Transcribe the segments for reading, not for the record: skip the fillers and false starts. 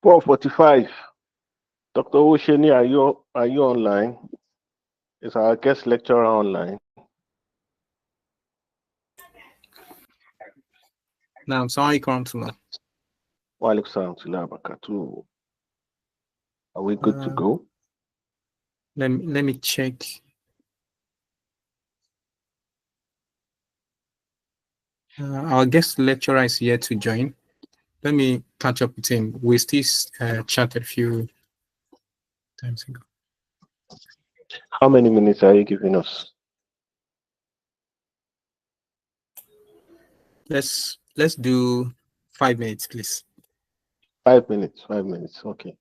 4:45. Dr. Osheni, are you online? Is our guest lecturer online? Now, Assalamualaikum. Wa alaikum salam wa barakatuh. Are we good to go? Let me check. Our guest lecturer is yet to join. Let me catch up with him. We still chatted a few times ago. How many minutes are you giving us? Let's do 5 minutes, please. 5 minutes. 5 minutes. Okay.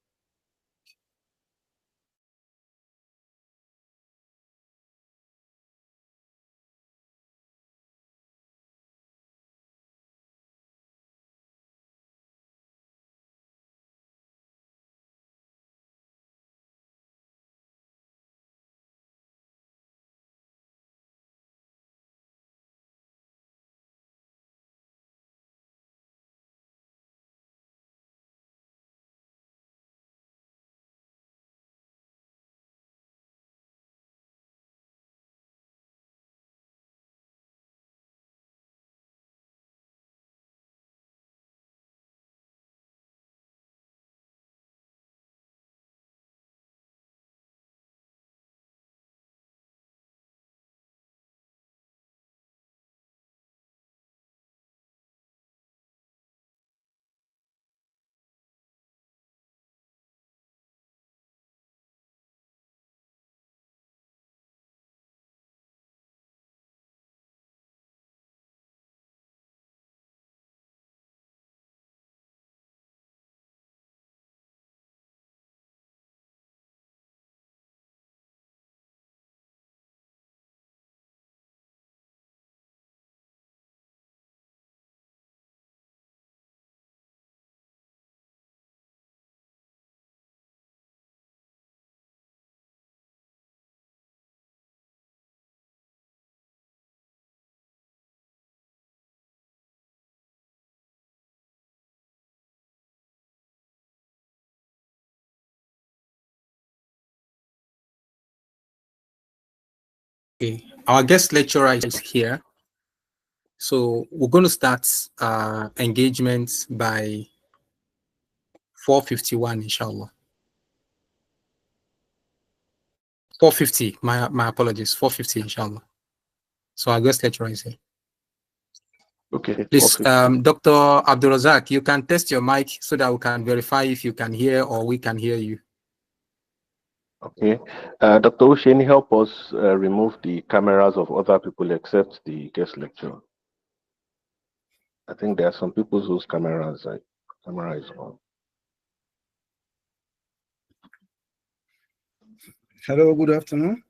Okay, our guest lecturer is here. So we're going to start engagement by 4:51, inshallah. 4:50, my apologies, 4:50, inshallah. So our guest lecturer is here. Okay. Please, Dr. Abdulrazak, you can test your mic so that we can verify if you can hear or we can hear you. Okay. Dr. Osheni, help us remove the cameras of other people except the guest lecturer. I think there are some people whose camera is on. Hello, good afternoon.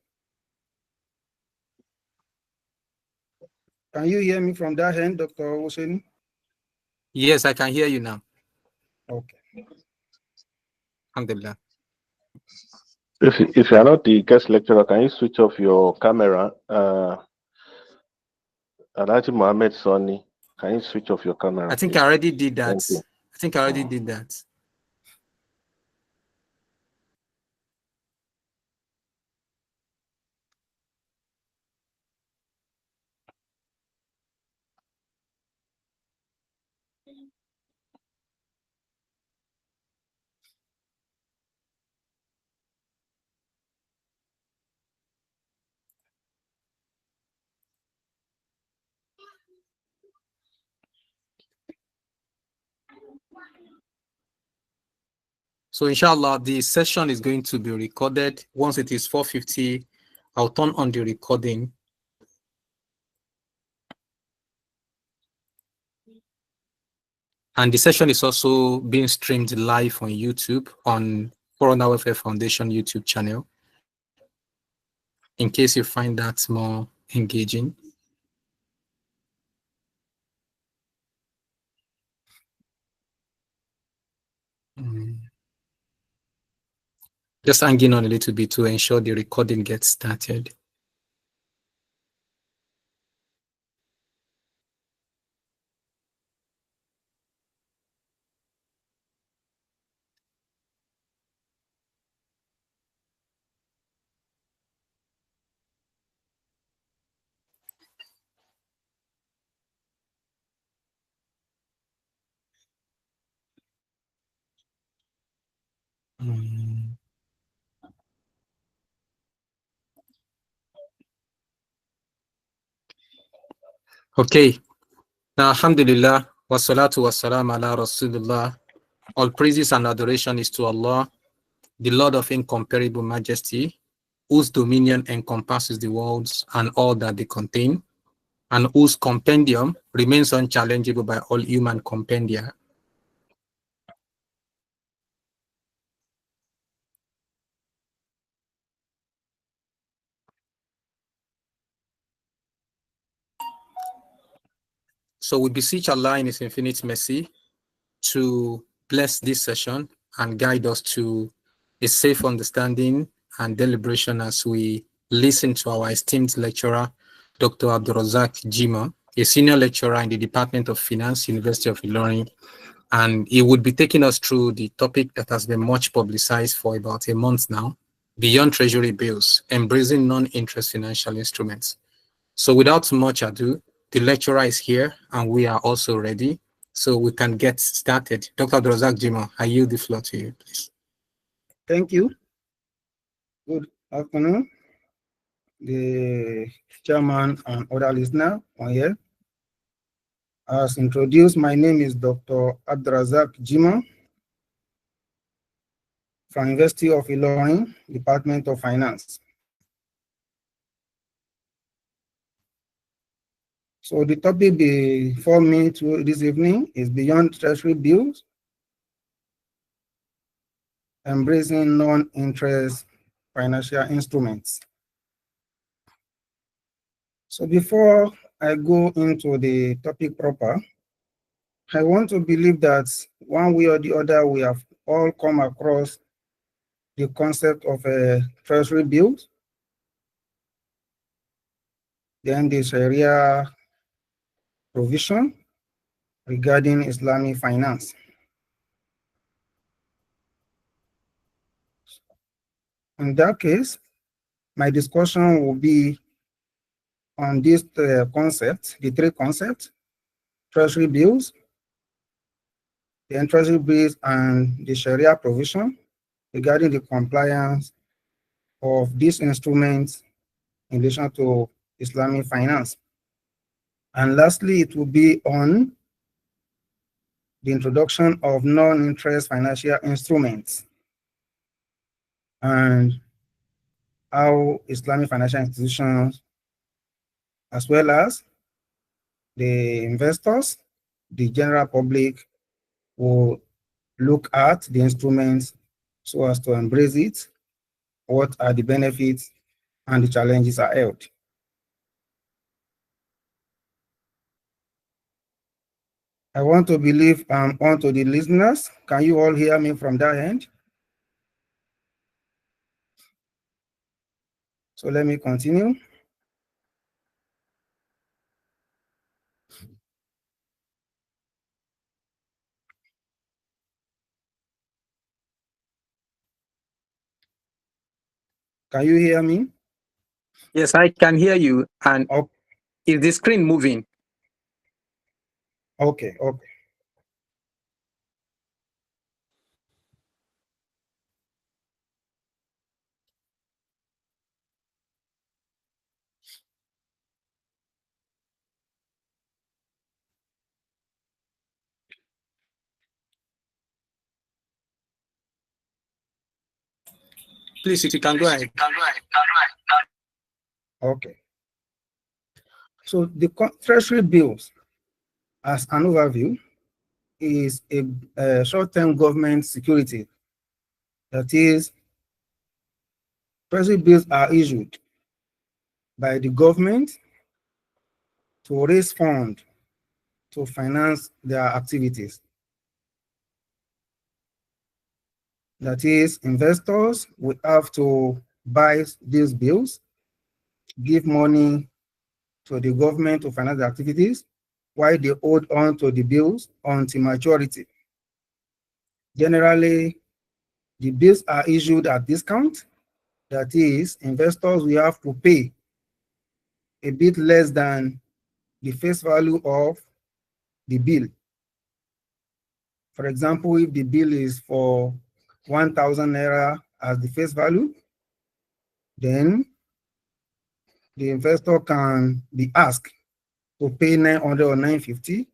Can you hear me from that end, Dr. Osheni? Yes, I can hear you now. Okay. Alhamdulillah. If you are not the guest lecturer, can you switch off your camera? Alhaji Mohammed Soni, can you switch off your camera? I think please? I already did that. Thank you. I think I already did that. So inshallah, the session is going to be recorded. Once it is 4:50, I'll turn on the recording. And the session is also being streamed live on YouTube on Corona Welfare Foundation YouTube channel, in case you find that more engaging. Just hanging on a little bit to ensure the recording gets started. Okay. Now, alhamdulillah, wassalatu wassalam ala rasulullah. All praises and adoration is to Allah, the Lord of incomparable majesty, whose dominion encompasses the worlds and all that they contain, and whose compendium remains unchallengeable by all human compendia. So we beseech Allah in His infinite mercy to bless this session and guide us to a safe understanding and deliberation as we listen to our esteemed lecturer, Dr. Abdulrazak Jima, a senior lecturer in the Department of Finance, University of Ilorin, and he would be taking us through the topic that has been much publicized for about a month now, beyond Treasury bills, embracing non-interest financial instruments. So without much ado, the lecturer is here and we are also ready. So we can get started. Dr. Abdulrazak Jima, I yield the floor to you, please. Thank you. Good afternoon, the chairman and other listeners on here. As introduced, my name is Dr. Abdrazak Jima from University of Ilorin, Department of Finance. So the topic before me this evening is Beyond Treasury Bills, Embracing Non-Interest Financial Instruments. So before I go into the topic proper, I want to believe that one way or the other, we have all come across the concept of a treasury bill, then the Sharia provision regarding Islamic finance. In that case, my discussion will be on this concept, the three concepts: treasury bills, the treasury bills, and the Sharia provision regarding the compliance of these instruments in relation to Islamic finance. And lastly, it will be on the introduction of non-interest financial instruments and how Islamic financial institutions, as well as the investors, the general public, will look at the instruments so as to embrace it, what are the benefits and the challenges ahead. I want to believe I'm on to the listeners. Can you all hear me from that end? So let me continue. Can you hear me? Yes, I can hear you. And Oh, is the screen moving? okay, okay. Please, you can go ahead. Okay. So the treasury bills, as an overview, is a short-term government security. That is, treasury bills are issued by the government to raise funds to finance their activities. That is, investors will have to buy these bills, give money to the government to finance the activities, while they hold on to the bills until maturity. Generally, the bills are issued at discount. That is, investors will have to pay a bit less than the face value of the bill. For example, if the bill is for 1,000 naira as the face value, then the investor can be asked to pay 900 or 950,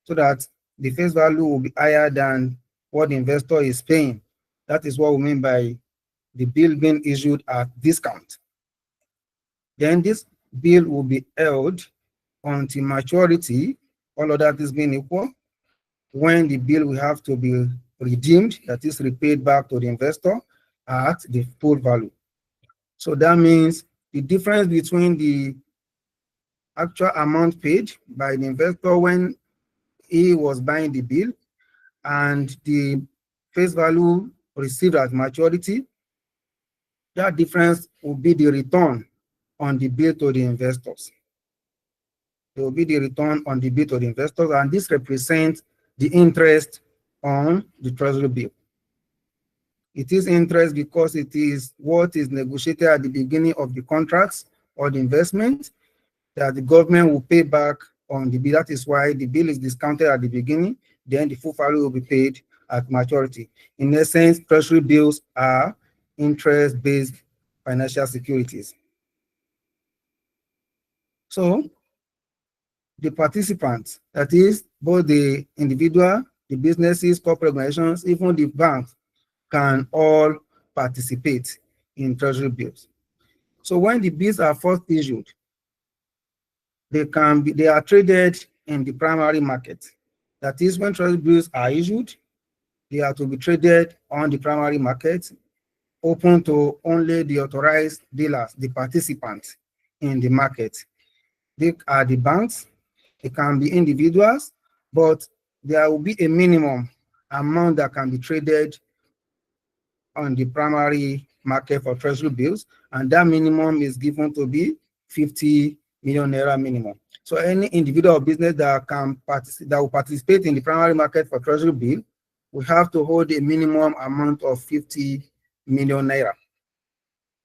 so that the face value will be higher than what the investor is paying. That is what we mean by the bill being issued at discount. Then this bill will be held until maturity, all other things being equal, when the bill will have to be redeemed, that is repaid back to the investor at the full value. So that means the difference between the actual amount paid by the investor when he was buying the bill and the face value received at maturity, that difference will be the return on the bill to the investors. There will be the return on the bill to the investors, and this represents the interest on the treasury bill. It is interest because it is what is negotiated at the beginning of the contracts or the investment that the government will pay back on the bill. That is why the bill is discounted at the beginning, then the full value will be paid at maturity. In essence, treasury bills are interest-based financial securities. So the participants, that is both the individual, the businesses, corporate organizations, even the banks, can all participate in treasury bills. So when the bills are first issued, they are traded in the primary market. That is, when treasury bills are issued, they are to be traded on the primary market, open to only the authorized dealers, the participants in the market. They are the banks, it can be individuals, but there will be a minimum amount that can be traded on the primary market for treasury bills, and that minimum is given to be 50 million naira minimum. So any individual or business that will participate in the primary market for treasury bill will have to hold a minimum amount of 50 million naira.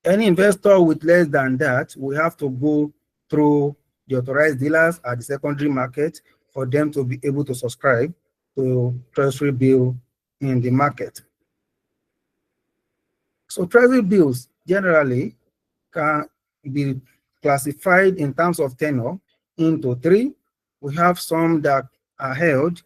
Any investor with less than that will have to go through the authorized dealers at the secondary market for them to be able to subscribe to treasury bill in the market. So treasury bills generally can be classified in terms of tenure into three. We have some that are held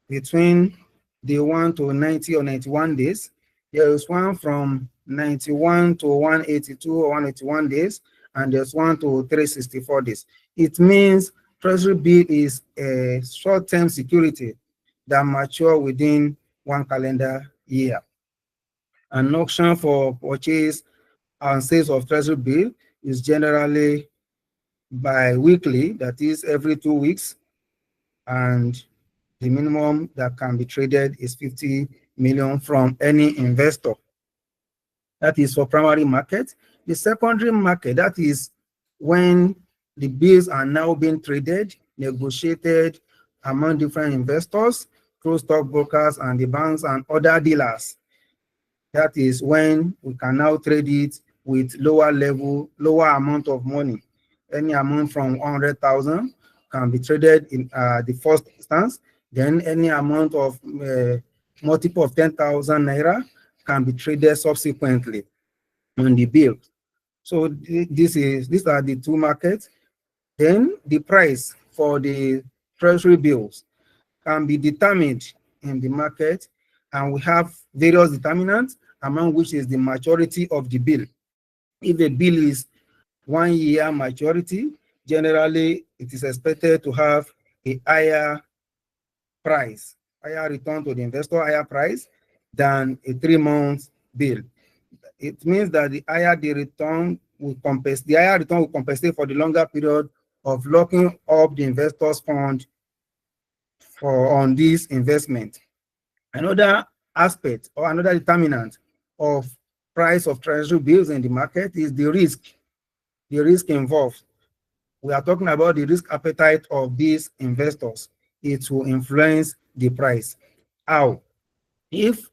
between the 1 to 90 or 91 days. There is one from 91 to 182 or 181 days, and there's one to 364 days. It means treasury bill is a short-term security that mature within one calendar year. An auction for purchase and sales of treasury bill is generally bi-weekly, that is every 2 weeks, and the minimum that can be traded is 50 million from any investor. That is for primary market. The secondary market, that is when the bills are now being traded, negotiated among different investors, through stockbrokers and the banks and other dealers. That is when we can now trade it with lower amount of money. Any amount from 100,000 can be traded in the first instance. Then any amount of multiple of 10,000 naira can be traded subsequently on the bill. So these are the two markets. Then the price for the treasury bills can be determined in the market, and we have various determinants, among which is the maturity of the bill. If a bill is 1 year maturity, generally it is expected to have a higher price, higher return to the investor, higher price than a 3-month bill. It means that the higher return will compensate for the longer period of locking up the investor's fund on this investment. Another aspect or another determinant of price of treasury bills in the market is the risk involved. We are talking about the risk appetite of these investors. It will influence the price. How? If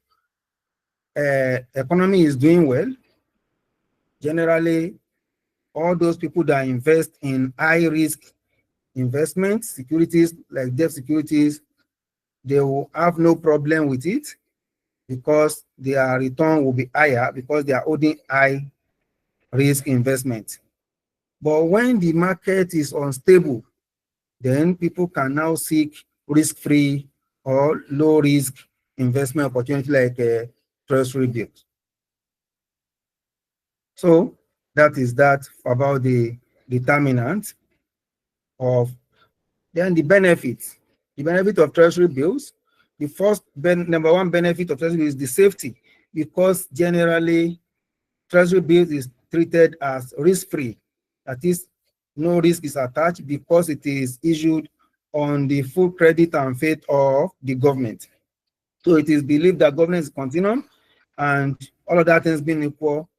economy is doing well, generally all those people that invest in high risk investments, securities like debt securities, they will have no problem with it because their return will be higher because they are holding high risk investment. But when the market is unstable, then people can now seek risk-free or low-risk investment opportunity like treasury bills. So that is that about the determinant of, then the benefits. The benefit of treasury bills, the first number one benefit of treasury bills is the safety, because generally treasury bills is treated as risk-free. That is, no risk is attached because it is issued on the full credit and faith of the government. So it is believed that government is continuum, and all of that things being equal,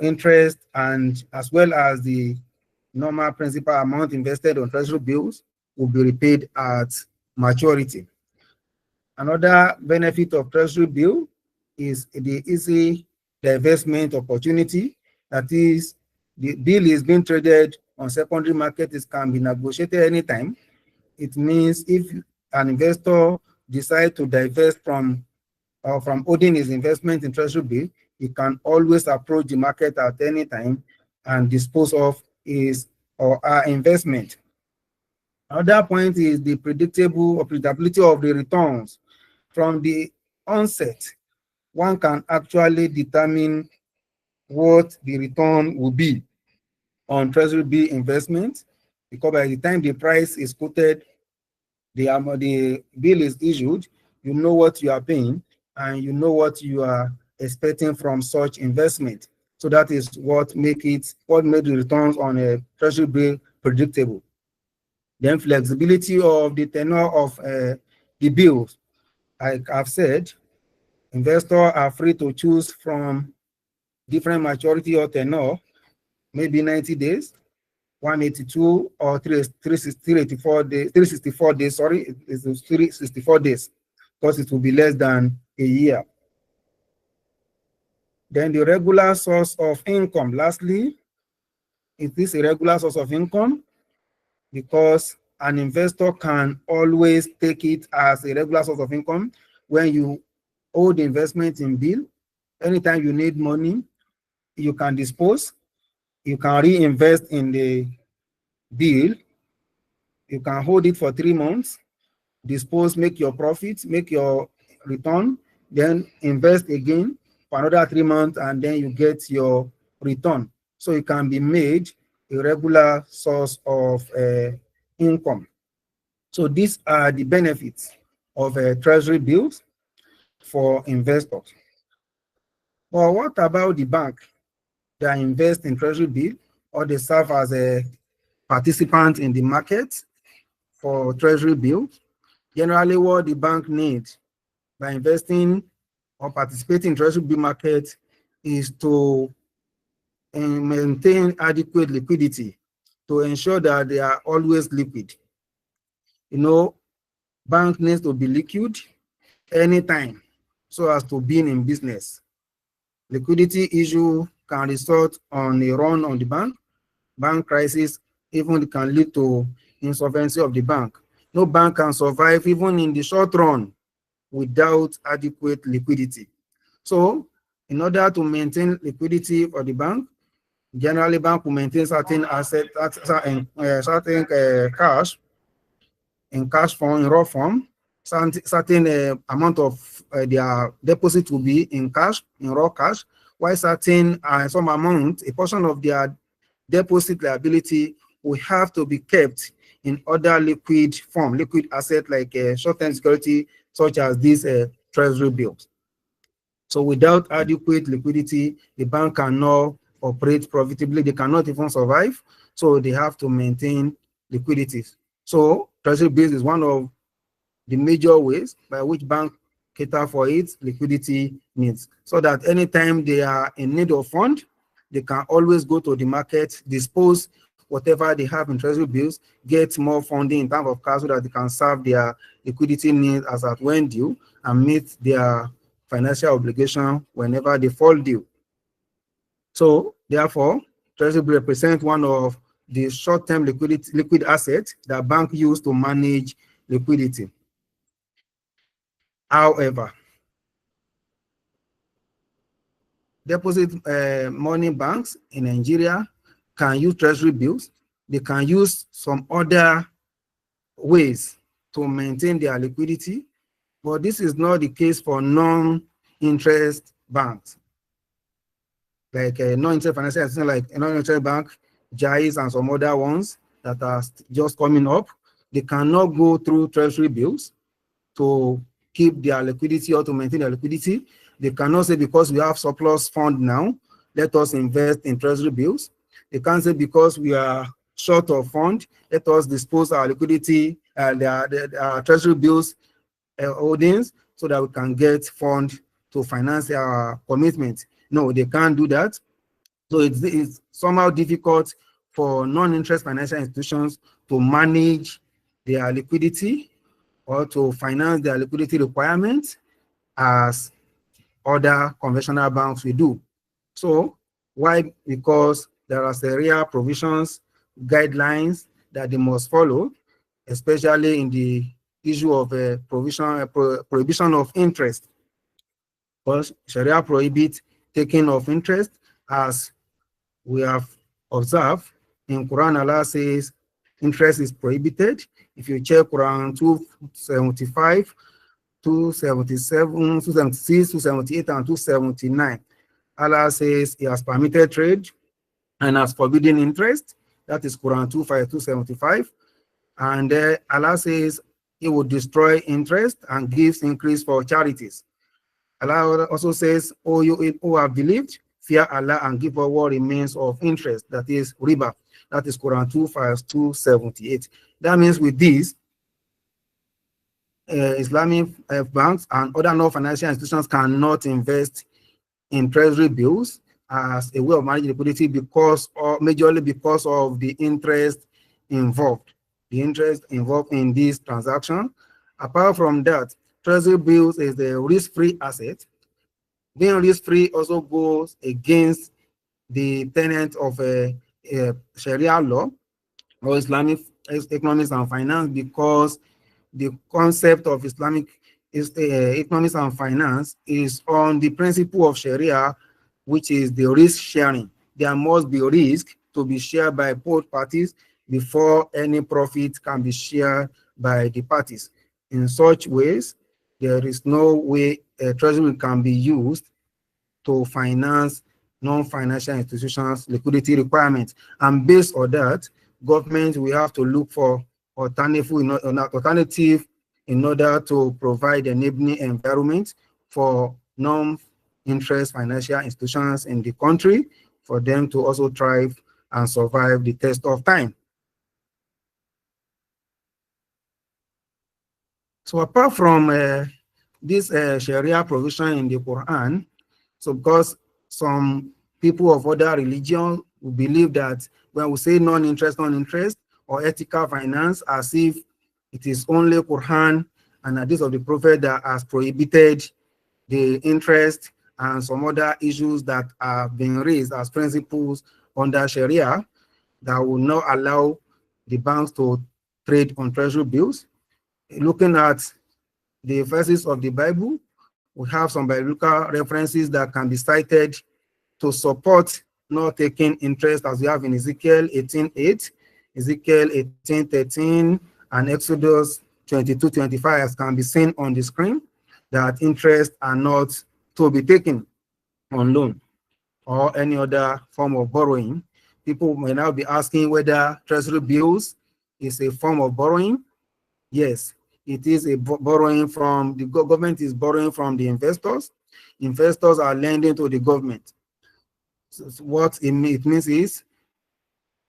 interest and as well as the normal principal amount invested on treasury bills will be repaid at maturity. Another benefit of treasury bill is the easy divestment opportunity. That is, the bill is being traded on secondary market, it can be negotiated anytime. It means if an investor decides to divest from holding his investment in treasury bill, he can always approach the market at any time and dispose of his or her investment. Another point is the predictability of the returns. From the onset, one can actually determine what the return will be on treasury bill investment, because by the time the price is quoted, the bill is issued, you know what you are paying and you know what you are expecting from such investment. So that is what made the returns on a treasury bill predictable. Then flexibility of the tenure of the bills. Like I've said, investors are free to choose from different maturity or tenure, maybe 90 days, 182 or 364 days, 364 days, sorry, it's 364 days, because it will be less than a year. Then the regular source of income. Lastly, is this a regular source of income? Because an investor can always take it as a regular source of income. When you hold investment in bill, anytime you need money, you can dispose, you can reinvest in the bill, you can hold it for 3 months, dispose, make your profits, make your return, then invest again for another 3 months, and then you get your return. So it can be made a regular source of income. So these are the benefits of treasury bills for investors. But what about the bank that invest in treasury bill, or they serve as a participant in the market for treasury bills? Generally, what the bank needs by investing or participating in treasury bill market is to maintain adequate liquidity, to ensure that they are always liquid. You know, bank needs to be liquid anytime so as to be in business. Liquidity issue can result on a run on the bank. Bank crisis even can lead to insolvency of the bank. No bank can survive even in the short run without adequate liquidity. So in order to maintain liquidity for the bank, generally bank will maintain certain assets, certain cash in cash form, in raw form. Certain amount of their deposit will be in cash, in raw cash, while certain some amount, a portion of their deposit liability will have to be kept in other liquid form, liquid asset like short-term security, such as these treasury bills. So without adequate liquidity, the bank cannot operate profitably. They cannot even survive. So they have to maintain liquidity. So treasury bills is one of the major ways by which bank cater for its liquidity needs, so that anytime they are in need of fund, they can always go to the market, dispose whatever they have in treasury bills, get more funding in terms of cash so that they can serve their liquidity needs as at when due and meet their financial obligation whenever they fall due. So therefore, treasury bill represent one of the short-term liquid assets that bank use to manage liquidity. However, deposit money banks in Nigeria can use treasury bills. They can use some other ways to maintain their liquidity, but this is not the case for non-interest banks, like non-interest financial institutions like a non-interest bank, JAIS, and some other ones that are just coming up. They cannot go through treasury bills to keep their liquidity or to maintain their liquidity. They cannot say because we have surplus fund now, let us invest in treasury bills. They can't say because we are short of fund, let us dispose our liquidity, our treasury bills holdings so that we can get fund to finance our commitment. No, they can't do that. So it's somehow difficult for non-interest financial institutions to manage their liquidity or to finance their liquidity requirements as other conventional banks will do. So why? Because there are Sharia provisions, guidelines that they must follow, especially in the issue of prohibition of interest. Because Sharia prohibits taking of interest, as we have observed in Quran. Allah says interest is prohibited. If you check Quran 275, 277, 276, 278, and 279, Allah says he has permitted trade and has forbidden interest. That is Quran 275. And Allah says he will destroy interest and gives increase for charities. Allah also says, "O you who have believed, fear Allah and give up what remains of interest," that is riba. That is Quran 278. That means with this, Islamic banks and other non-financial institutions cannot invest in treasury bills as a way of managing liquidity because, or majorly because of the interest involved. The interest involved in this transaction. Apart from that, treasury bills is a risk-free asset. Being risk-free also goes against the tenet of Sharia law or Islamic economics and finance, because the concept of Islamic economics and finance is on the principle of Sharia, which is the risk sharing. There must be risk to be shared by both parties before any profit can be shared by the parties. In such ways, there is no way a treasury can be used to finance non-financial institutions' liquidity requirements. And based on that, government will have to look for alternative in order to provide enabling environment for non-interest financial institutions in the country for them to also thrive and survive the test of time. So apart from this Sharia provision in the Quran, so because some people of other religions believe that when we say non-interest or ethical finance, as if it is only Quran and hadith of the Prophet that has prohibited the interest and some other issues that have been raised as principles under Sharia that will not allow the banks to trade on treasury bills. Looking at the verses of the Bible, we have some biblical references that can be cited to support not taking interest, as we have in Ezekiel 18:8, Ezekiel 18:13, and Exodus 22:25, as can be seen on the screen, that interest are not to be taken on loan or any other form of borrowing. People may now be asking whether treasury bills is a form of borrowing. Yes, it is a borrowing from the government, is borrowing from the investors. Investors are lending to the government. So what it means is,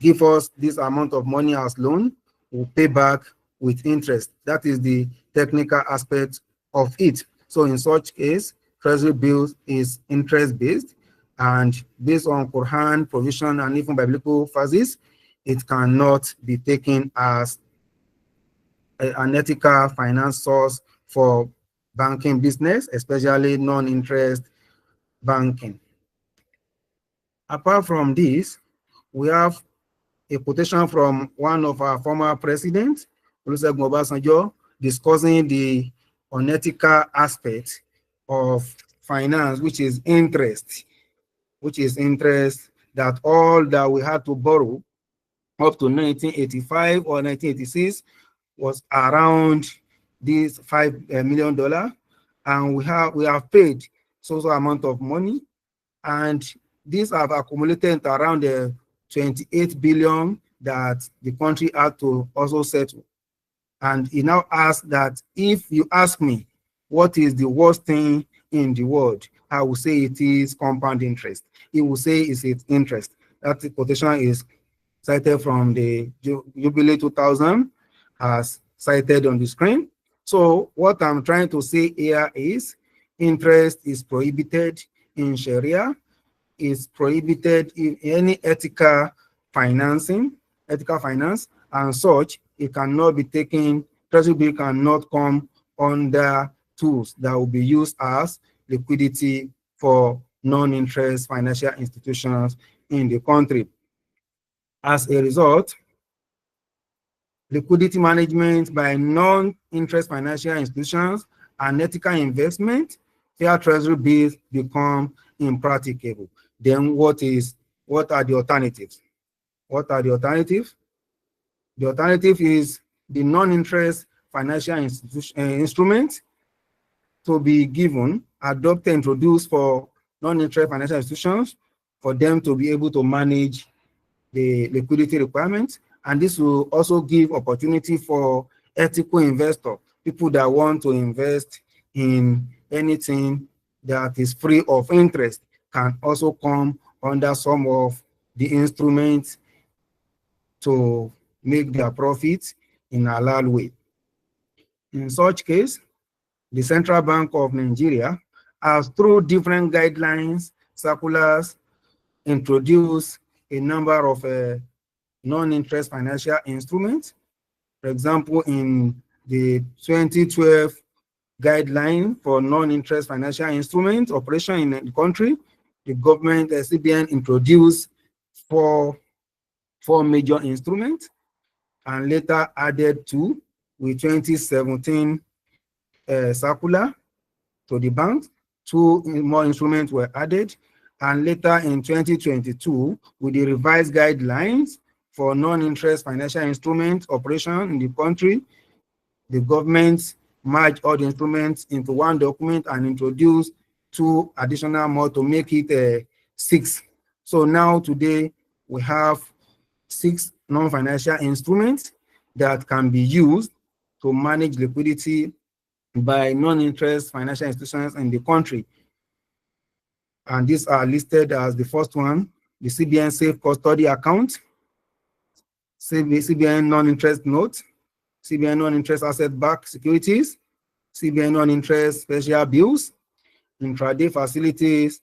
give us this amount of money as loan, we'll pay back with interest. That is the technical aspect of it. So in such case, treasury bills is interest-based, and based on Quran provision and even biblical verses, it cannot be taken as an ethical finance source for banking business, especially non-interest banking. Apart from this, we have a quotation from one of our former presidents, Olusegun Obasanjo, discussing the unethical aspect of finance, which is interest, that all that we had to borrow up to 1985 or 1986 was around this $5 million, and we have paid so amount of money, and these have accumulated around 28 billion that the country had to also settle. And he now asks that if you ask me what is the worst thing in the world, I will say it is compound interest. He will say it's interest. That quotation is cited from the Jubilee 2000 as cited on the screen. So what I'm trying to say here is interest is prohibited in Sharia, is prohibited in any ethical finance, and such. It cannot be taken, Treasury bill cannot come under tools that will be used as liquidity for non-interest financial institutions in the country. As a result, liquidity management by non-interest financial institutions and ethical investment, fair Treasury bills become impracticable. Then what are the alternatives? What are the alternatives? The alternative is the non-interest financial instrument to be given, adopted, introduced for non-interest financial institutions for them to be able to manage the liquidity requirements. And this will also give opportunity for ethical investors, people that want to invest in anything that is free of interest, can also come under some of the instruments to make their profits in a halal way. In such case, the Central Bank of Nigeria has, through different guidelines, circulars, introduced a number of non-interest financial instruments. For example, in the 2012 guideline for non-interest financial instruments operation in the country, the government, CBN, introduced four major instruments and later added two with 2017 circular to the bank. Two more instruments were added, and later in 2022, with the revised guidelines for non-interest financial instruments operation in the country, the government merged all the instruments into one document and introduced two additional more to make it 6. So now today we have 6 non-financial instruments that can be used to manage liquidity by non-interest financial institutions in the country. And these are listed as the first one, the CBN Safe Custody Account, CBN Non-Interest Note, CBN Non-Interest Asset-Backed Securities, CBN Non-Interest Special Bills, intraday facilities,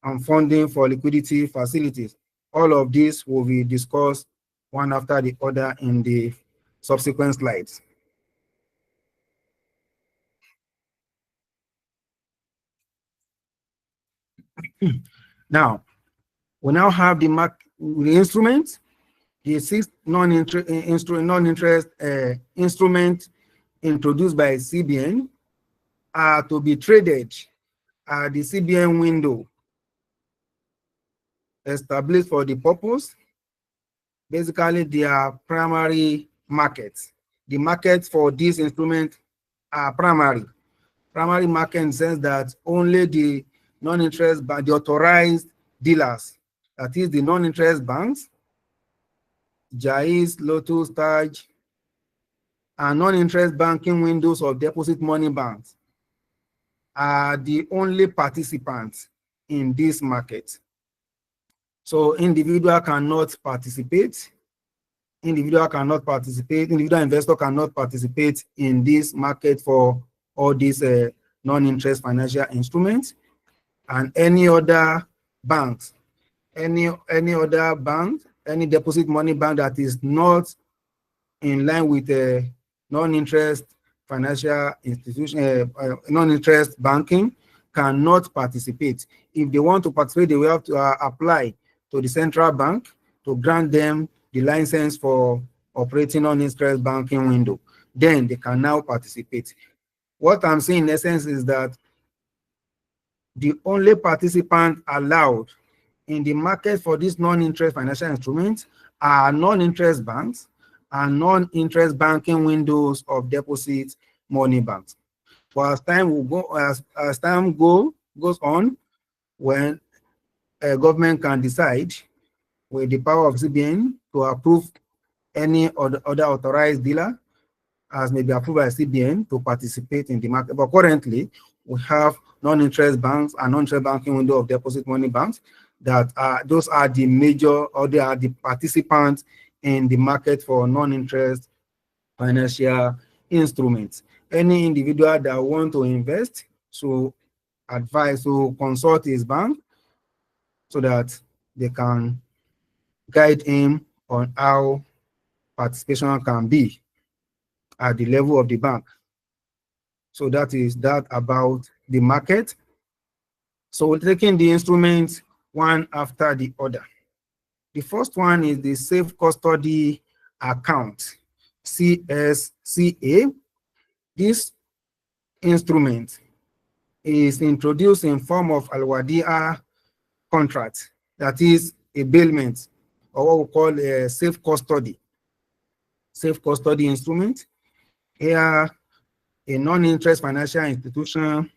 and funding for liquidity facilities. All of these will be discussed one after the other in the subsequent slides. Now, we now have the instruments, the 6 non-interest instruments introduced by CBN are to be traded at the CBN window established for the purpose. Basically, they are primary markets. The markets for these instruments are primary. Primary market in the sense that only the non-interest, but the authorized dealers, that is the non-interest banks, Jais, Lotus, Taj, and non-interest banking windows of deposit money banks are the only participants in this market. So individual cannot participate. Individual investor cannot participate in this market for all these non-interest financial instruments. And any other banks, any other bank, any deposit money bank that is not in line with a non-interest financial institution, non-interest banking, cannot participate. If they want to participate, they will have to apply to the central bank to grant them the license for operating non-interest banking window. Then they can now participate. What I'm saying in essence is that the only participant allowed in the market for these non-interest financial instruments are non-interest banks and non-interest banking windows of deposit money banks. But as time will go, as time goes on, when a government can decide with the power of CBN to approve any other authorized dealer as may be approved by CBN to participate in the market. But currently, we have non-interest banks and non-interest banking window of deposit money banks that are, those are the major, or they are the participants in the market for non-interest financial instruments. Any individual that want to invest, so advise to consult his bank so that they can guide him on how participation can be at the level of the bank. So that is that about the market. So we're taking the instruments one after the other. The first one is the safe custody account, CSCA. This instrument is introduced in form of Al-Wadi'a contract, that is a bailment, or what we call a safe custody instrument. Here, a non-interest financial institution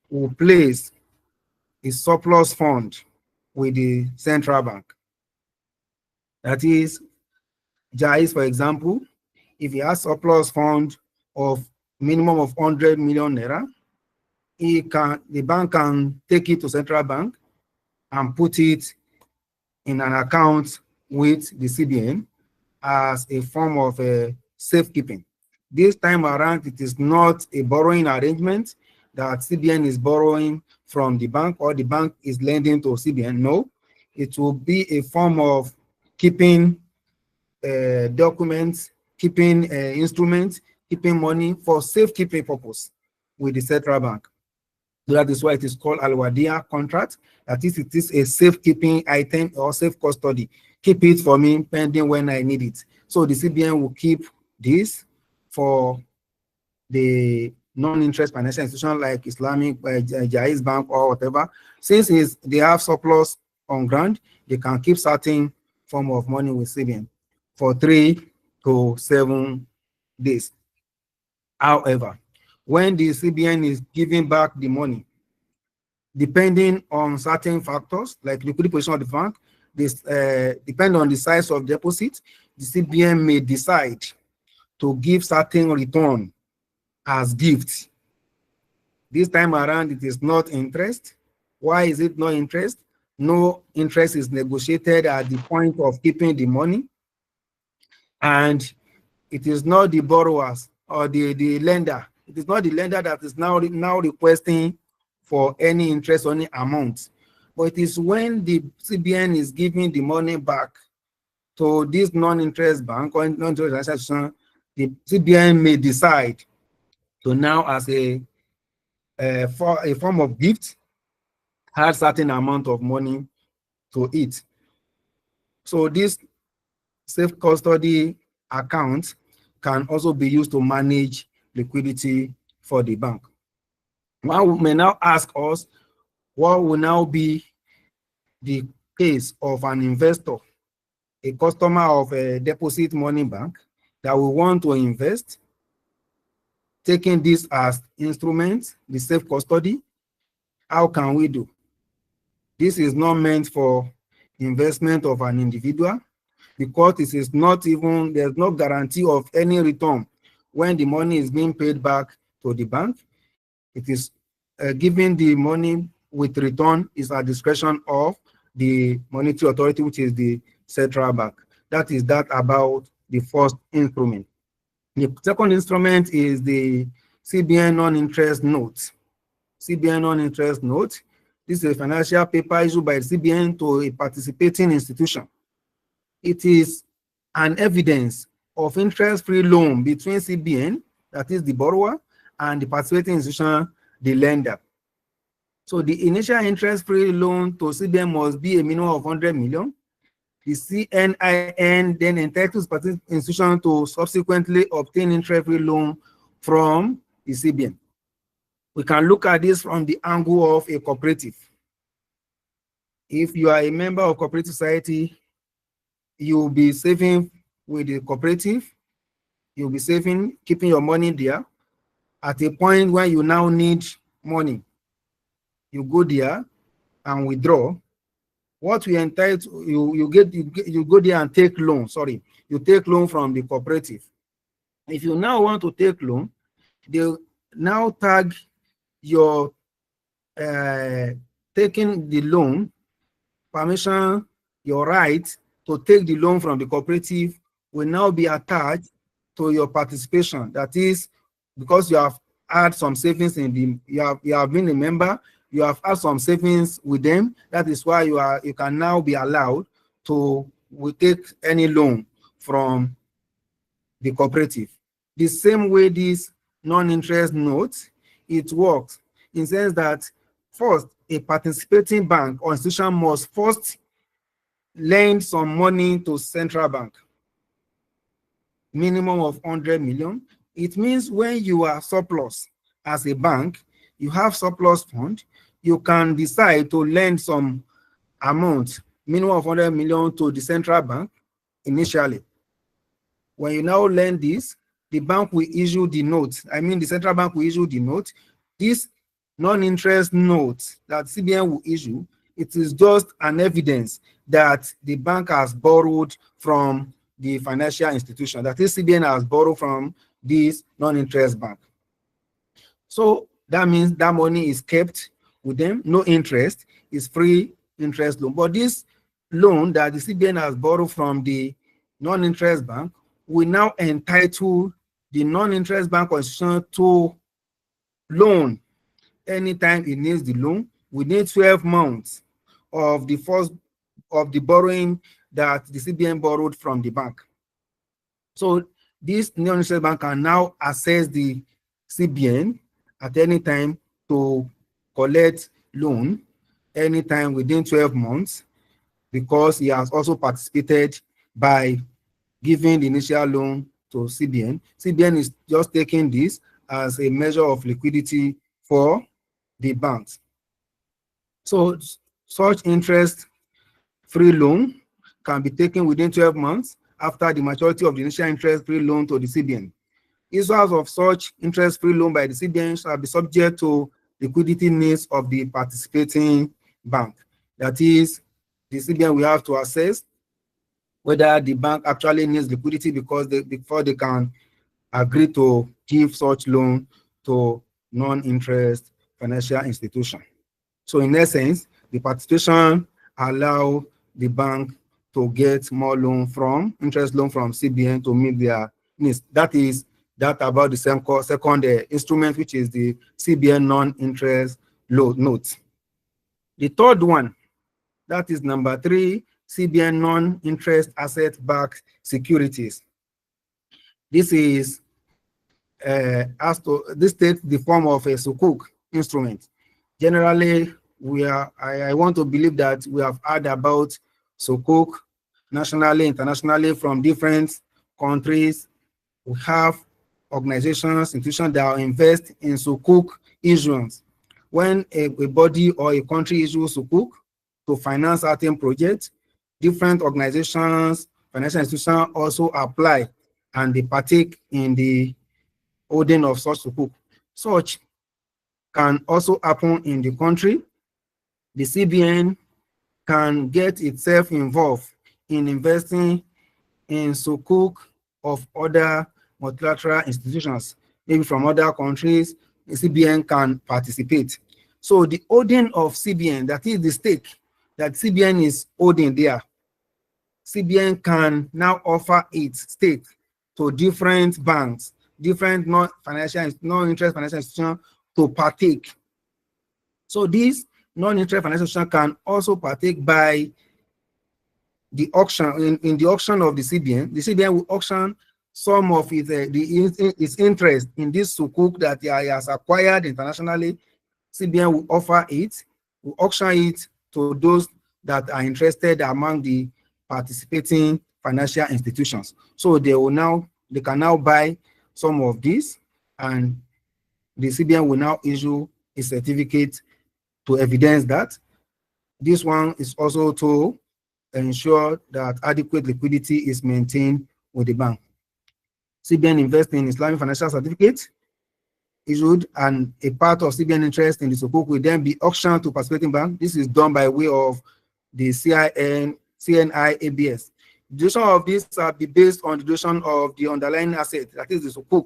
will place a surplus fund with the central bank. That is, Jais, for example, if he has surplus fund of minimum of 100 million naira, the bank can take it to central bank and put it in an account with the CBN as a form of safekeeping. This time around, it is not a borrowing arrangement that CBN is borrowing from the bank or the bank is lending to CBN. No, it will be a form of keeping documents, keeping instruments, keeping money for safekeeping purpose with the central bank. So that is why it is called Al-Wadi'a contract. That is, it is a safekeeping item or safe custody. Keep it for me pending when I need it. So the CBN will keep this for the non-interest financial institution like Islamic, Jais Bank or whatever. Since they have surplus on ground, they can keep certain form of money with CBN for 3 to 7 days. However, when the CBN is giving back the money, depending on certain factors like liquidity position of the bank, this depend on the size of deposit, the CBN may decide to give certain return as gift. This time around, it is not interest. Why is it not interest? No interest is negotiated at the point of keeping the money, and it is not the borrowers or the lender. It is not the lender that is now requesting for any interest on any amount, but it is when the CBN is giving the money back to this non-interest bank or non-interest institution, the CBN may decide to now, as for a form of gift, add certain amount of money to it. So this safe custody account can also be used to manage liquidity for the bank. One may now ask us, what will now be the case of an investor, a customer of a deposit money bank that will want to invest, taking this as instrument, the safe custody? How can we do? This is not meant for investment of an individual, because this is not even, there's no guarantee of any return when the money is being paid back to the bank. It is giving the money with return is at discretion of the monetary authority, which is the central bank. That is that about the first instrument. The second instrument is the CBN non-interest note. CBN non-interest note. This is a financial paper issued by the CBN to a participating institution. It is an evidence of interest-free loan between CBN, that is the borrower, and the participating institution, the lender. So the initial interest-free loan to CBN must be a minimum of 100 million. The CNIN then entitles participating institution to subsequently obtain interest-free loan from the CBN. We can look at this from the angle of a cooperative. If you are a member of cooperative society, you will be saving with the cooperative. You'll be saving, keeping your money there. At a point when you now need money, you go there and withdraw. What we entitle you go there and take loan. Sorry, you take loan from the cooperative. If you now want to take loan, they now tag your taking the loan permission, your right to take the loan from the cooperative will now be attached to your participation. That is, because you have had some savings in the, you have been a member, you have had some savings with them. That is why you can now be allowed to take any loan from the cooperative. The same way this non-interest note, it works in the sense that first, a participating bank or institution must first lend some money to central bank, minimum of 100 million. It means when you are surplus as a bank, you have surplus fund, you can decide to lend some amount, minimum of 100 million to the central bank initially. When you now lend this, the bank will issue the note. I mean, the central bank will issue the note. This non-interest note that CBN will issue, it is just an evidence that the bank has borrowed from the financial institution. That is, CBN has borrowed from this non-interest bank. So that means that money is kept with them, no interest, is free interest loan. But this loan that the CBN has borrowed from the non-interest bank will now entitle the non-interest bank or institution to loan anytime it needs the loan within 12 months of the first of the borrowing that the CBN borrowed from the bank. So this non-interest bank can now access the CBN at any time to collect loan anytime within 12 months, because he has also participated by giving the initial loan to CBN. CBN is just taking this as a measure of liquidity for the banks. So such interest-free loan can be taken within 12 months after the maturity of the initial interest-free loan to the CBN. Issuers of such interest-free loan by the CBN shall be subject to liquidity needs of the participating bank. That is, the CBN will have to assess whether the bank actually needs liquidity before they can agree to give such loan to non-interest financial institution. So in essence, the participation allow the bank to get more interest loan from CBN to meet their needs. That is that about the second instrument, which is the CBN non-interest note. The third one, that is number 3, CBN non-interest asset-backed securities. This is this takes the form of a sukuk instrument. Generally, I want to believe that we have heard about sukuk nationally, internationally, from different countries. We have organizations, institutions that invest in sukuk issuance. When a body or a country issues sukuk to finance certain projects, different organizations, financial institutions also apply and they partake in the holding of such sukuk. Such can also happen in the country. The CBN can get itself involved in investing in sukuk of other multilateral institutions, maybe from other countries. The CBN can participate. So the holding of CBN, that is the stake that CBN is holding there, CBN can now offer its stake to different banks, different non-interest financial institutions to partake. So these non-interest financial institutions can also partake by the auction. In the auction of the CBN will auction some of its interest in this sukuk that he has acquired internationally. CBN will offer it, will auction it to those that are interested among the participating financial institutions. So they can now buy some of this, and the CBN will now issue a certificate to evidence that. This one is also to ensure that adequate liquidity is maintained with the bank. CBN invests in Islamic financial certificate issued, and a part of CBN interest in the sukuk will then be auctioned to participating bank. This is done by way of the CNI ABS. The duration of this will be based on the duration of the underlying asset, that is the sukuk,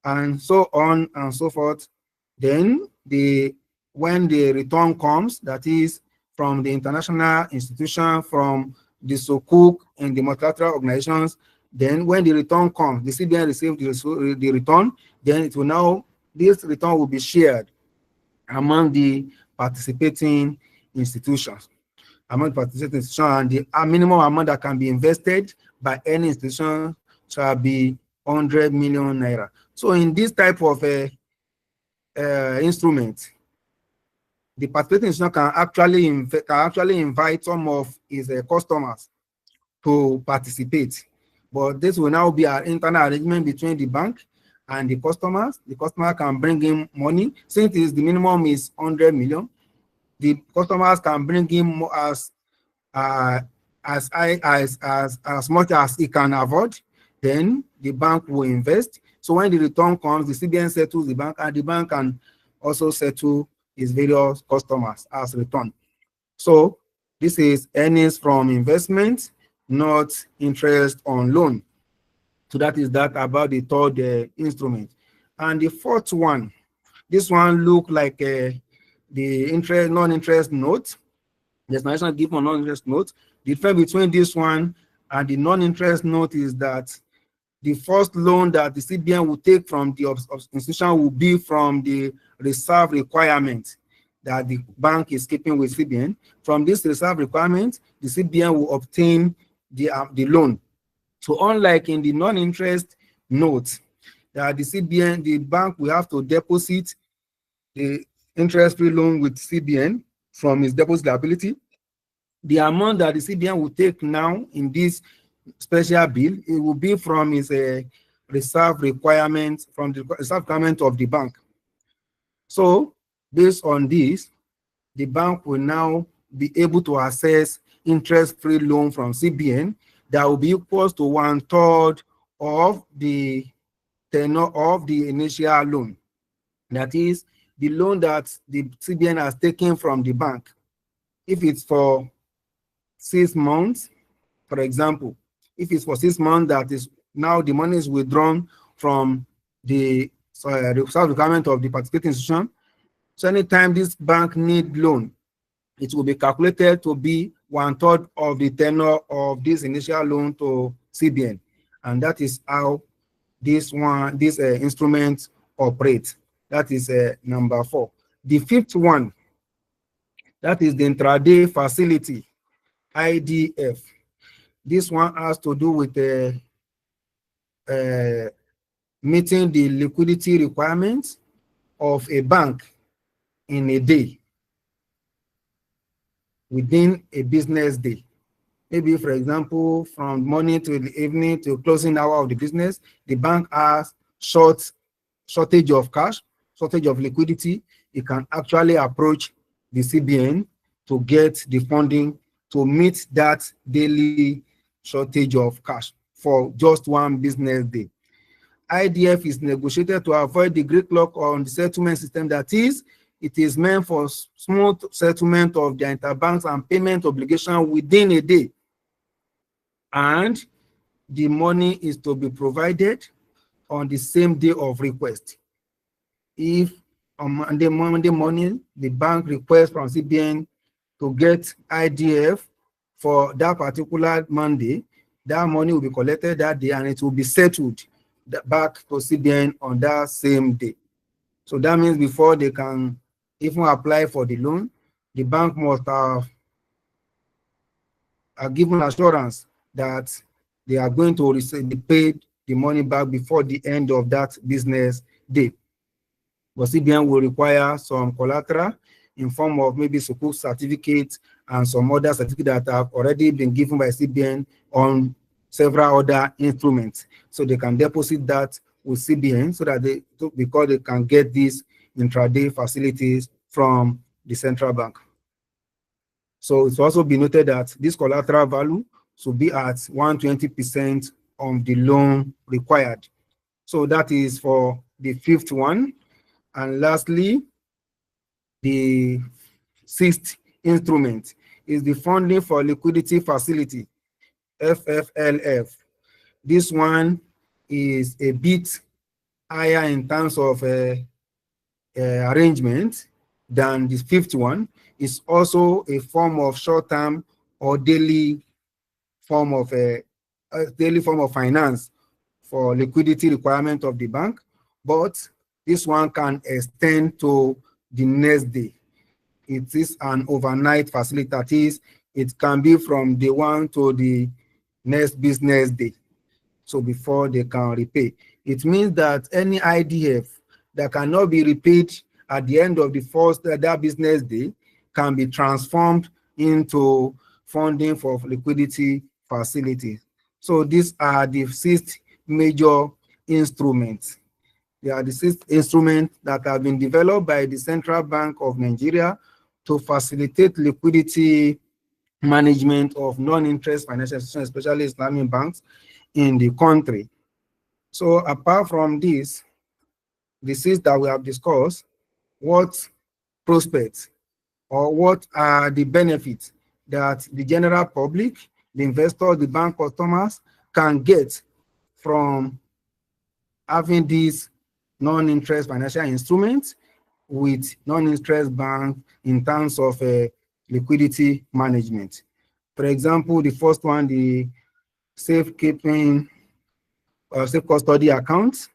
and so on and so forth. Then when the return comes, that is from the international institution, from the sukuk and the multilateral organizations, then when the return comes, the CBN receives the return, then it will now, this return will be shared among the participating institutions. And the minimum amount that can be invested by any institution shall be 100 million naira. So in this type of instrument, the participating institution can actually invite some of his customers to participate. But this will now be an internal arrangement between the bank and the customers. The customer can bring in money. Since the minimum is 100 million, the customers can bring in as much as he can afford. Then the bank will invest. So when the return comes, the CBN settles the bank, and the bank can also settle its various customers as return. So this is earnings from investment, not interest on loan. So that is that about the third instrument. And the fourth one, this one look like the non-interest note. There's an additional given on non-interest note. The difference between this one and the non-interest note is that the first loan that the CBN will take from the institution will be from the reserve requirement that the bank is keeping with CBN. From this reserve requirement, the CBN will obtain the loan. So unlike in the non-interest note, that the bank will have to deposit the interest-free loan with CBN from its deposit liability, the amount that the CBN will take now in this special bill, it will be from its reserve requirement, from the reserve requirement of the bank. So based on this, the bank will now be able to access interest-free loan from CBN that will be equal to 1/3 of the tenure of the initial loan. That is the loan that the CBN has taken from the bank. If it's for 6 months, for example, if it's for 6 months, that is now the money is withdrawn from the reserve requirement of the participating institution. So anytime this bank need loan, it will be calculated to be 1/3 of the tenure of this initial loan to CBN, and that is how this instrument operates. That is number 4. The fifth one, that is the intraday facility, IDF. This one has to do with meeting the liquidity requirements of a bank in a day, within a business day. Maybe, for example, from morning to the evening to closing hour of the business, the bank has shortage of cash, shortage of liquidity. It can actually approach the CBN to get the funding to meet that daily shortage of cash for just one business day. IDF is negotiated to avoid the gridlock on the settlement system. That is, it is meant for smooth settlement of the interbanks and payment obligation within a day. And the money is to be provided on the same day of request. If on Monday morning, the bank requests from CBN to get IDF for that particular Monday, that money will be collected that day and it will be settled back to CBN on that same day. So that means before they can even apply for the loan, the bank must have given assurance that they are going to pay the money back before the end of that business day. But CBN will require some collateral in form of maybe sukuk certificates and some other certificates that have already been given by CBN on several other instruments. So they can deposit that with CBN so that because they can get these intraday facilities from the central bank. So it's also been noted that this collateral value should be at 120% of the loan required. So that is for the fifth one. And lastly, the sixth instrument is the funding for liquidity facility, FFLF. This one is a bit higher in terms of arrangement than the fifth one. Is also a form of short-term or daily form of finance for liquidity requirement of the bank, but this one can extend to the next day. It is an overnight facility. That is, it can be from day one to the next business day. So before they can repay, it means that any IDF that cannot be repaid at the end of the first that business day can be transformed into funding for liquidity facilities. So these are the six major instruments. They are the six instruments that have been developed by the Central Bank of Nigeria to facilitate liquidity management of non-interest financial institutions, especially Islamic banks in the country. So apart from this, the six that we have discussed, what prospects or what are the benefits that the general public, the investors, the bank customers can get from having these non-interest financial instruments with non-interest bank in terms of liquidity management. For example, the first one, the safekeeping safe custody account,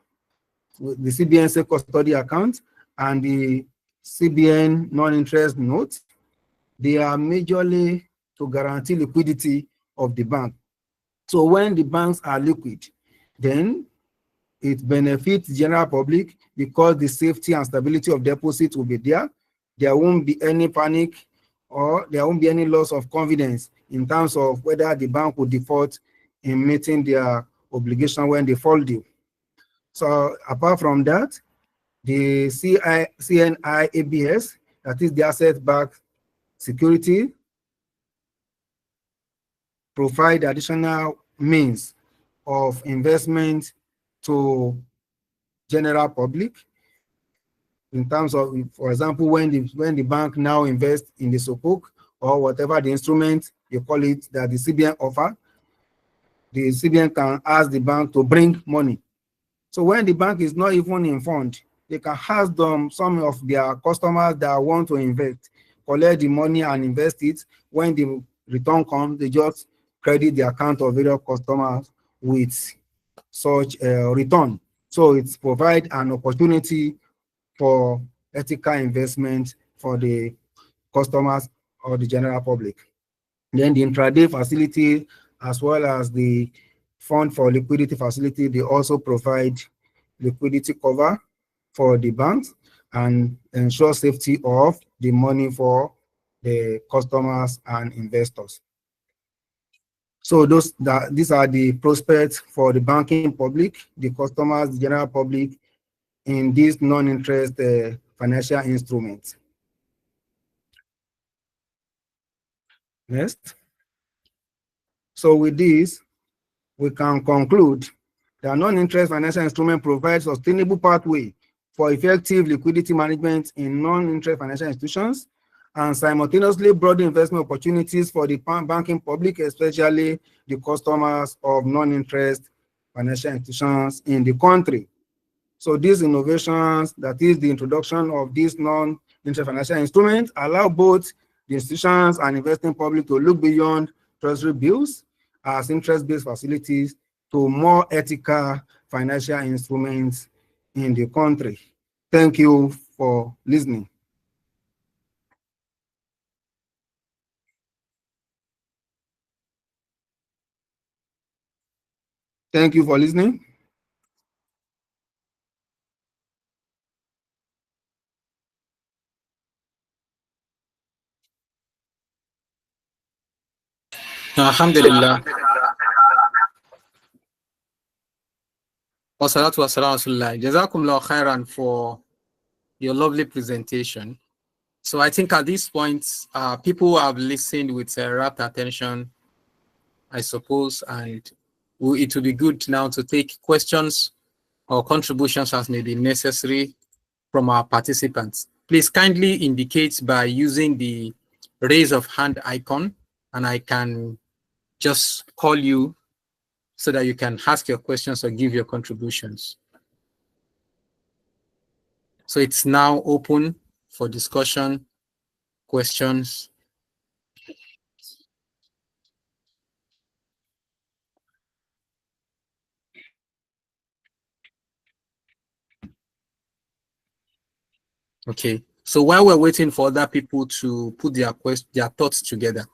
the CBN safe custody account, and the CBN non-interest note. They are majorly to guarantee liquidity of the bank. So when the banks are liquid, then it benefits the general public because the safety and stability of deposits will be there. There won't be any panic or there won't be any loss of confidence in terms of whether the bank will default in meeting their obligation when they fall due. So apart from that, the CNI ABS, that is the asset-backed security, provide additional means of investment to general public in terms of, for example, when the bank now invests in the Sukuk or whatever the instrument you call it that the CBN offer, the CBN can ask the bank to bring money. So when the bank is not even informed, they can ask them, some of their customers that want to invest, collect the money and invest it. When the return comes, they just credit the account of various customers with such a return. So it provides an opportunity for ethical investment for the customers or the general public. Then the intraday facility, as well as the fund for liquidity facility, they also provide liquidity cover for the banks and ensure safety of the money for the customers and investors. So these are the prospects for the banking public, the customers, the general public in these non-interest financial instruments. Next. So with this, we can conclude that non-interest financial instrument provides sustainable pathway for effective liquidity management in non-interest financial institutions and simultaneously broaden investment opportunities for the banking public, especially the customers of non-interest financial institutions in the country. So these innovations, that is the introduction of these non-interest financial instruments, allow both the institutions and investing public to look beyond treasury bills as interest-based facilities to more ethical financial instruments in the country. Thank you for listening. Thank you for listening. Alhamdulillah. Wassalatu wassalamu rasulillah. Jazakumullah khairan for your lovely presentation. So I think at this point, people have listened with rapt attention, I suppose, and it will be good now to take questions or contributions as may be necessary from our participants. Please kindly indicate by using the raise of hand icon, and I can just call you so that you can ask your questions or give your contributions. So it's now open for discussion, questions. Okay, so while we're waiting for other people to put their thoughts together,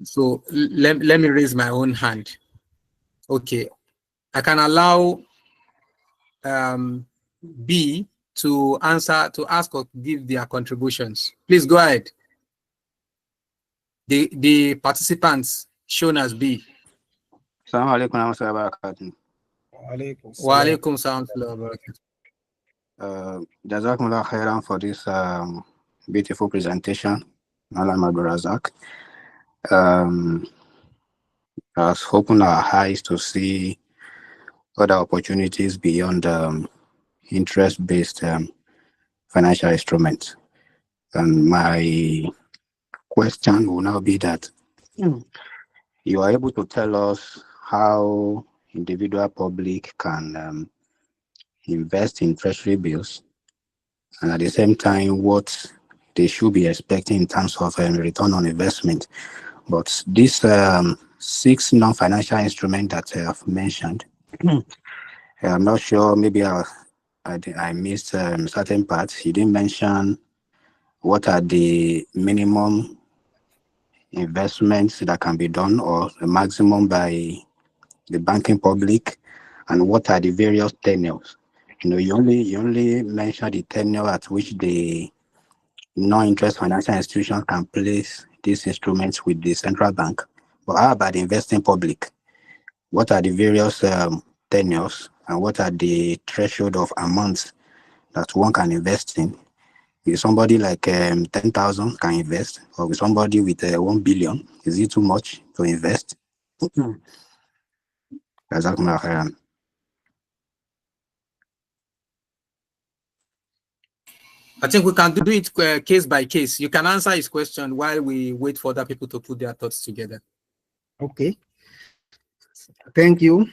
so let me raise my own hand. Okay, I can allow B to ask or give their contributions. Please go ahead. The participants shown as B. Assalamu alaikum warahmatullahi wabarakatuh. Wa alaikum salam. Jazakumullah khairan for this beautiful presentation, Malam Abdul Razak. Has opened our eyes to see other opportunities beyond interest-based financial instruments. And my question will now be that you are able to tell us how individual public can invest in treasury bills, and at the same time what they should be expecting in terms of return on investment. But these 6 non-financial instruments that I have mentioned, I'm not sure, maybe I missed certain parts. You didn't mention what are the minimum investments that can be done or the maximum by the banking public, and what are the various tenures. You only mentioned the tenure at which the non-interest financial institutions can place these instruments with the central bank. But how about the investing public? What are the various tenures, and what are the threshold of amounts that one can invest in? With somebody like 10,000 can invest, or with somebody with 1 billion, is it too much to invest? I think we can do it case by case. You can answer his question while we wait for other people to put their thoughts together. Okay. Thank you.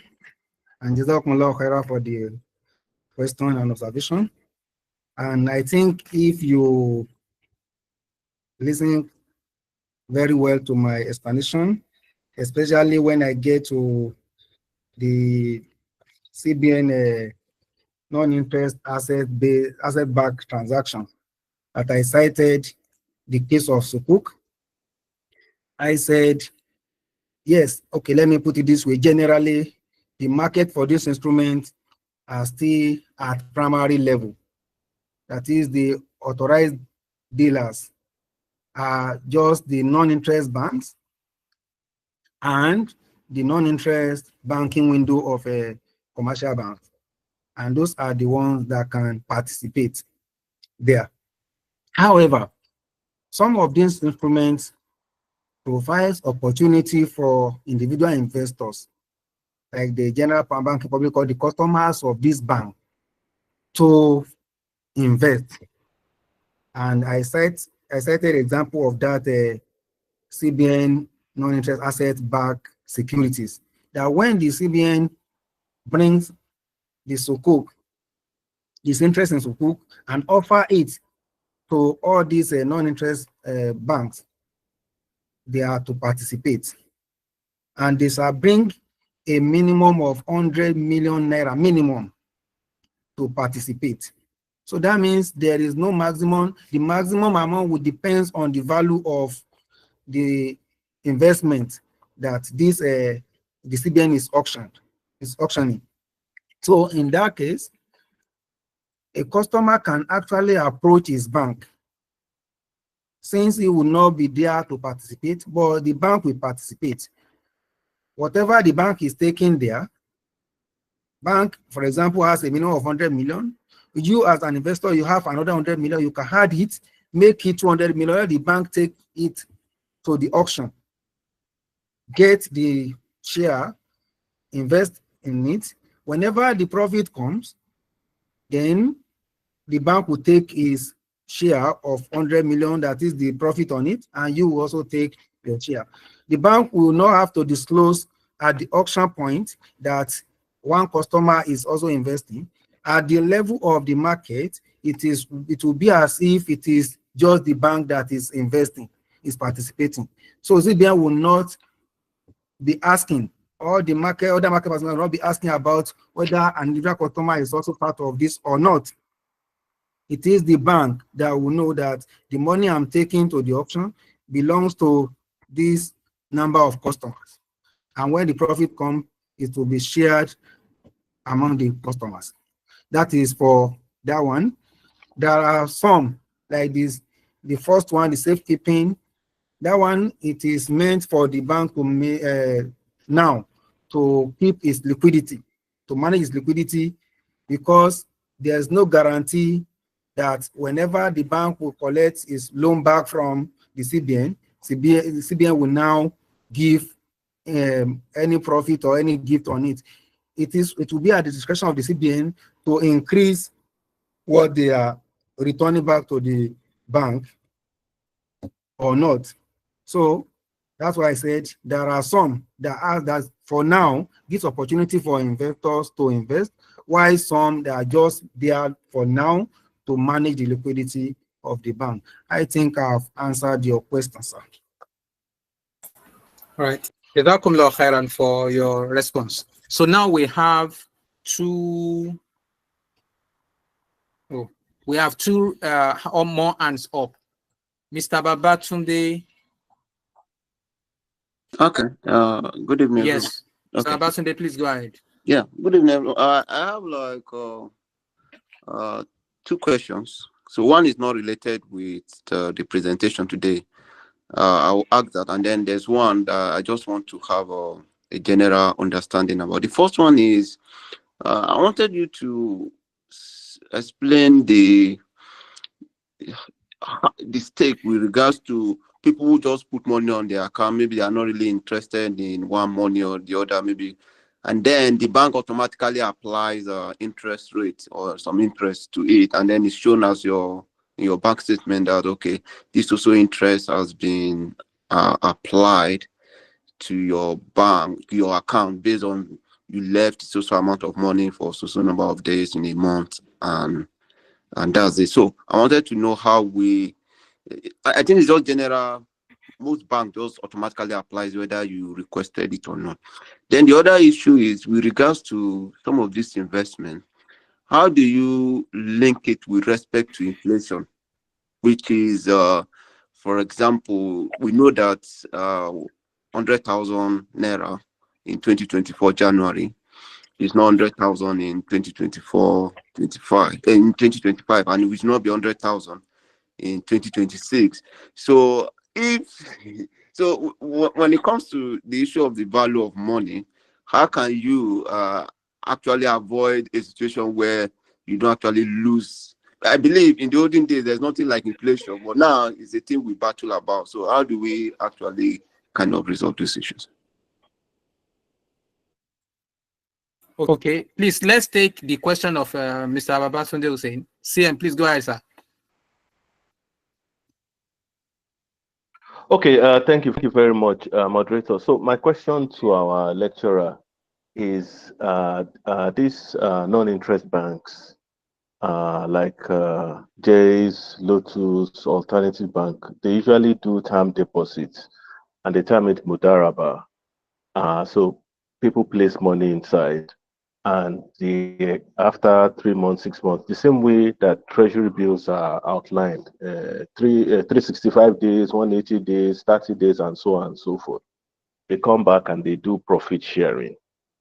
And Jazakumullah khairan for the question and observation. And I think if you listen very well to my explanation, especially when I get to the CBN non-interest asset-backed transaction that I cited the case of Sukuk, I said, yes, okay, let me put it this way. Generally, the market for this instrument are still at primary level. That is, the authorized dealers are just the non-interest banks and the non-interest banking window of a commercial bank. And those are the ones that can participate there. However, some of these instruments provide opportunity for individual investors, like the general banking public or the customers of this bank, to invest. And I cited an example of that CBN non-interest asset-backed securities. That when the CBN brings the Sukuk, this interest in Sukuk, and offer it to all these non-interest banks, they are to participate. And they shall bring a minimum of 100 million naira minimum to participate. So that means there is no maximum. The maximum amount would depend on the value of the investment that this the CBN is auctioning. So in that case, a customer can actually approach his bank, since he will not be there to participate, but the bank will participate. Whatever the bank is taking there, bank, for example, has a minimum of 100 million. You as an investor, you have another 100 million, you can add it, make it 200 million, the bank take it to the auction, get the share invest in it. Whenever the profit comes, then the bank will take his share of 100 million, that is the profit on it, and you will also take your share. The bank will not have to disclose at the auction point that one customer is also investing. At the level of the market, it will be as if it is just the bank that is investing, is participating. So CBN will not be asking, or the market, other market participants will not be asking about whether an individual customer is also part of this or not. It is the bank that will know that the money I'm taking to the auction belongs to this number of customers. And when the profit comes, it will be shared among the customers. That is for that one. There are some like this. The first one, the safekeeping, that one, it is meant for the bank to now to keep its liquidity, to manage its liquidity, because there's no guarantee that whenever the bank will collect its loan back from the CBN, the CBN will now give any profit or any gift on it. It will be at the discretion of the CBN to increase what they are returning back to the bank or not. So that's why I said there are some that for now gives opportunity for investors to invest, while some that are just there for now to manage the liquidity of the bank. I think I've answered your question, sir. All right. Jazakumullah khairan for your response. So now we have two or more hands up. Mr. Babatunde. Okay. Good evening. Yes. Okay. Mr. Babatunde, please go ahead. Yeah. Good evening, everyone. I have like two questions. So one is not related with the presentation today. I will ask that, and then there's one that I just want to have a general understanding about. The first one is I wanted you to explain the stake with regards to people who just put money on their account. Maybe they are not really interested in one money or the other, maybe, and then the bank automatically applies interest rate or some interest to it, and then it's shown as your in your bank statement that okay, this also interest has been applied to your bank, your account, based on you left so amount of money for so number of days in a month, and that's it. So I wanted to know how I think it's just general. Most banks just automatically applies whether you requested it or not. Then the other issue is with regards to some of this investment. How do you link it with respect to inflation? Which is, for example, we know that 100,000 naira in 2024 January is not 100,000 in 2024 25 in 2025, and it will not be 100,000 in 2026. So when it comes to the issue of the value of money, how can you actually avoid a situation where you don't actually lose? I believe in the olden days there's nothing like inflation, but now it's a thing we battle about. So how do we actually kind of resolve these issues? Okay, please let's take the question of Mr. Babatunde Hussein. CM, please go ahead, sir. Okay, thank you very much, moderator. So my question to our lecturer is these non-interest banks like Jay's, Lotus, Alternative Bank, they usually do term deposits and they term it Mudaraba. So people place money inside, and after 3 months, 6 months, the same way that treasury bills are outlined, 365 days, 180 days, 30 days, and so on and so forth. They come back and they do profit sharing.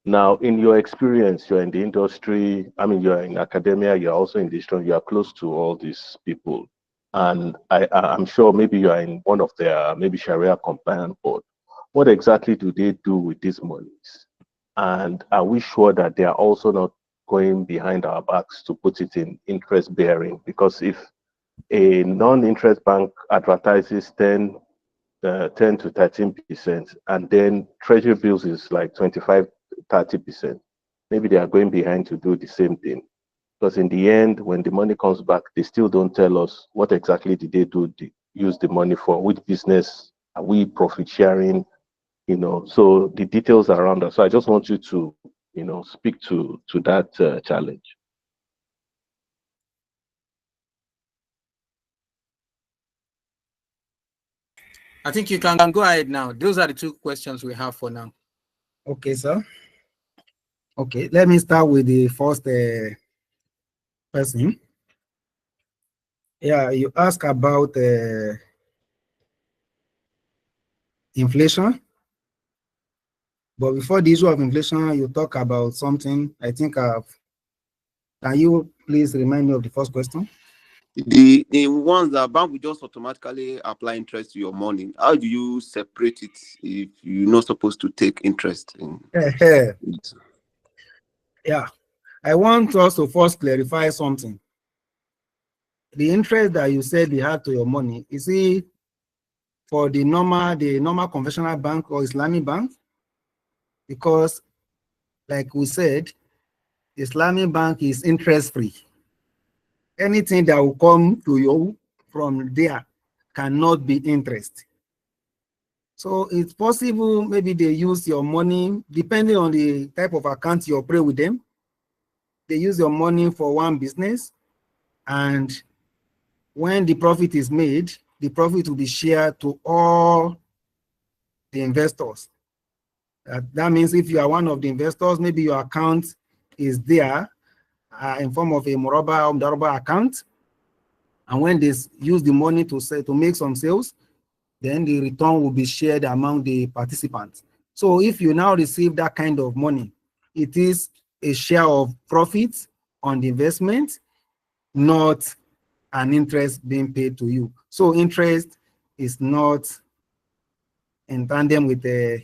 Now, in your experience, you're in the industry, I mean, you're in academia, you're also in the industry, you are close to all these people. And I'm sure maybe you are in one of their maybe Sharia compliant board. What exactly do they do with these monies? And are we sure that they are also not going behind our backs to put it in interest bearing? Because if a non-interest bank advertises 10 to 13%, and then treasury bills is like 25, 30%. Maybe they are going behind to do the same thing. Because in the end, when the money comes back, they still don't tell us what exactly did they use the money for, which business are we profit sharing, so the details around that. So I just want you to, speak to that challenge. I think you can go ahead now. Those are the two questions we have for now. Okay, sir. Okay, let me start with the first person. Yeah, you ask about inflation. But before the issue of inflation, you talk about something. I think can you please remind me of the first question? The ones that bank will just automatically apply interest to your money. How do you separate it if you're not supposed to take interest in it? Yeah, I want us to first clarify something. The interest that you said they had to your money, is it for the normal conventional bank or Islamic bank? Because like we said, Islamic bank is interest free. Anything that will come to you from there cannot be interest. So it's possible maybe they use your money, depending on the type of account you operate with them. They use your money for one business, and when the profit is made, the profit will be shared to all the investors. That means if you are one of the investors, maybe your account is there in form of a Muraba or Mdaraba account. And when they use the money to make some sales, then the return will be shared among the participants. So if you now receive that kind of money, it is a share of profits on the investment, not an interest being paid to you. So interest is not in tandem with the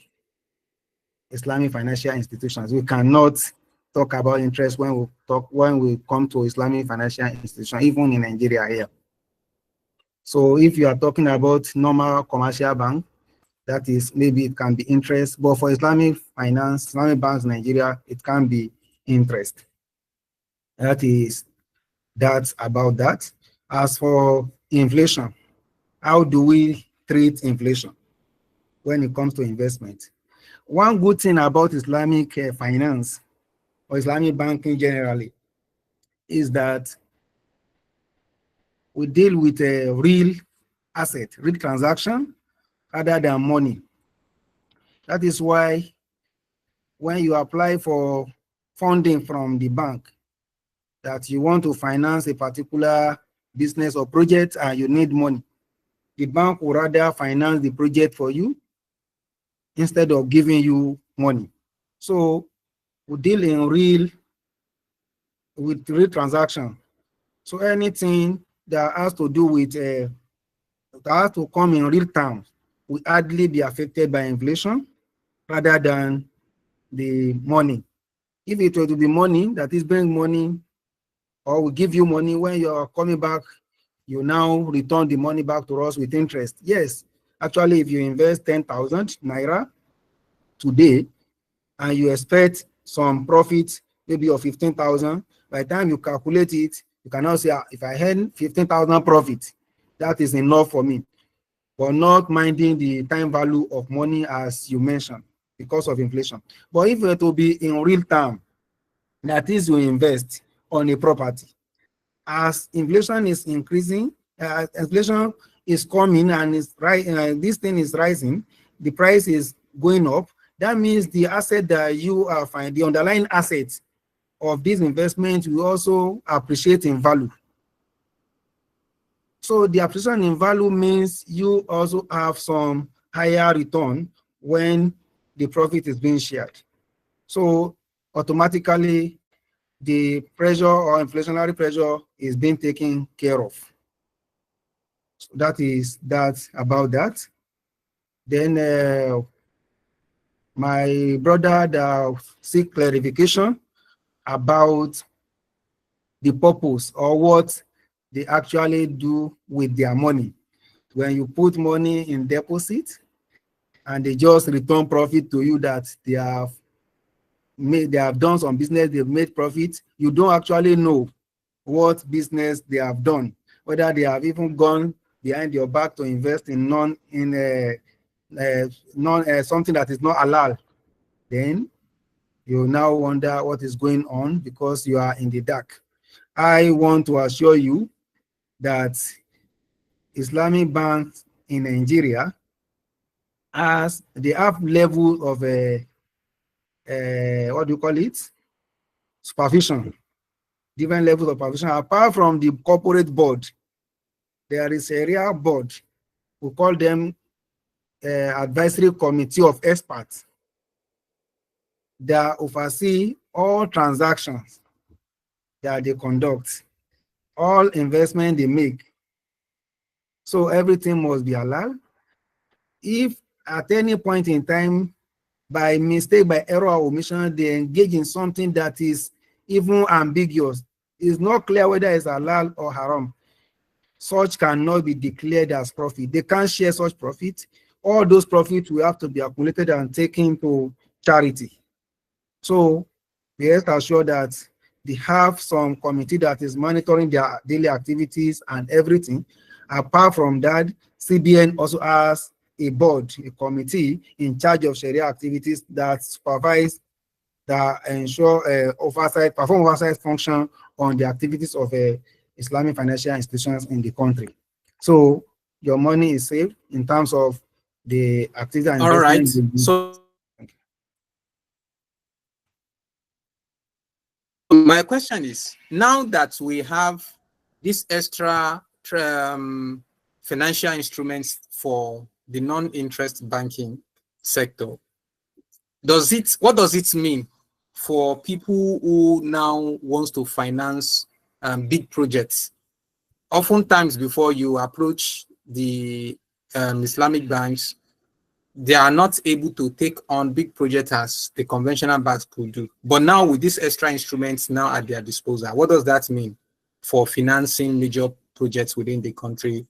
Islamic financial institutions. We cannot talk about interest when we come to Islamic financial institution, even in Nigeria here. So if you are talking about normal commercial bank, that is, maybe it can be interest, but for Islamic finance, Islamic banks in Nigeria, it can be interest. That's about that. As for inflation, how do we treat inflation when it comes to investment? One good thing about Islamic finance or Islamic banking generally is that we deal with a real asset, real transaction, rather than money. That is why when you apply for funding from the bank, that you want to finance a particular business or project and you need money, the bank will rather finance the project for you instead of giving you money. So we deal with real transaction. So anything that has to do with that has to come in real terms will hardly be affected by inflation rather than the money. If it were to be money, that is bring money, or we give you money, when you are coming back, you now return the money back to us with interest. Yes, actually, if you invest 10,000 naira today and you expect some profit, maybe of 15,000, by the time you calculate it, you can now say, if I earn 15,000 profit, that is enough for me, but not minding the time value of money as you mentioned because of inflation. But if it will be in real time, that is, you invest on a property, as inflation is increasing, inflation is coming and is right, this thing is rising, the price is going up. That means the asset that you are finding, the underlying assets of this investment will also appreciate in value. So the appreciation in value means you also have some higher return when the profit is being shared. So automatically the pressure or inflationary pressure is being taken care of. So that's about that. Then my brother that seek clarification about the purpose or what they actually do with their money. When you put money in deposit and they just return profit to you that they have they have done some business, they've made profit. You don't actually know what business they have done, whether they have even gone behind your back to invest in something that is not halal. Then you now wonder what is going on because you are in the dark. I want to assure you that Islamic banks in Nigeria, as they have levels of what do you call it? Supervision, different levels of supervision. Apart from the corporate board, there is a real board. We call them advisory committee of experts that oversee all transactions that they conduct, all investment they make. So everything must be halal. If at any point in time, by mistake, by error or omission, they engage in something that is even ambiguous, it's not clear whether it's halal or haram, such cannot be declared as profit. They can't share such profit. All those profits will have to be accumulated and taken to charity. So be rest assured that they have some committee that is monitoring their daily activities and everything. Apart from that, CBN also has a board, a committee in charge of Sharia activities that supervise, that ensure oversight, perform oversight function on the activities of Islamic financial institutions in the country. So your money is safe in terms of the activity and All right. investment. So my question is, now that we have this extra financial instruments for the non-interest banking sector, what does it mean for people who now wants to finance big projects? Oftentimes, before you approach the Islamic banks, they are not able to take on big projects as the conventional banks could do. But now with these extra instruments now at their disposal, what does that mean for financing major projects within the country?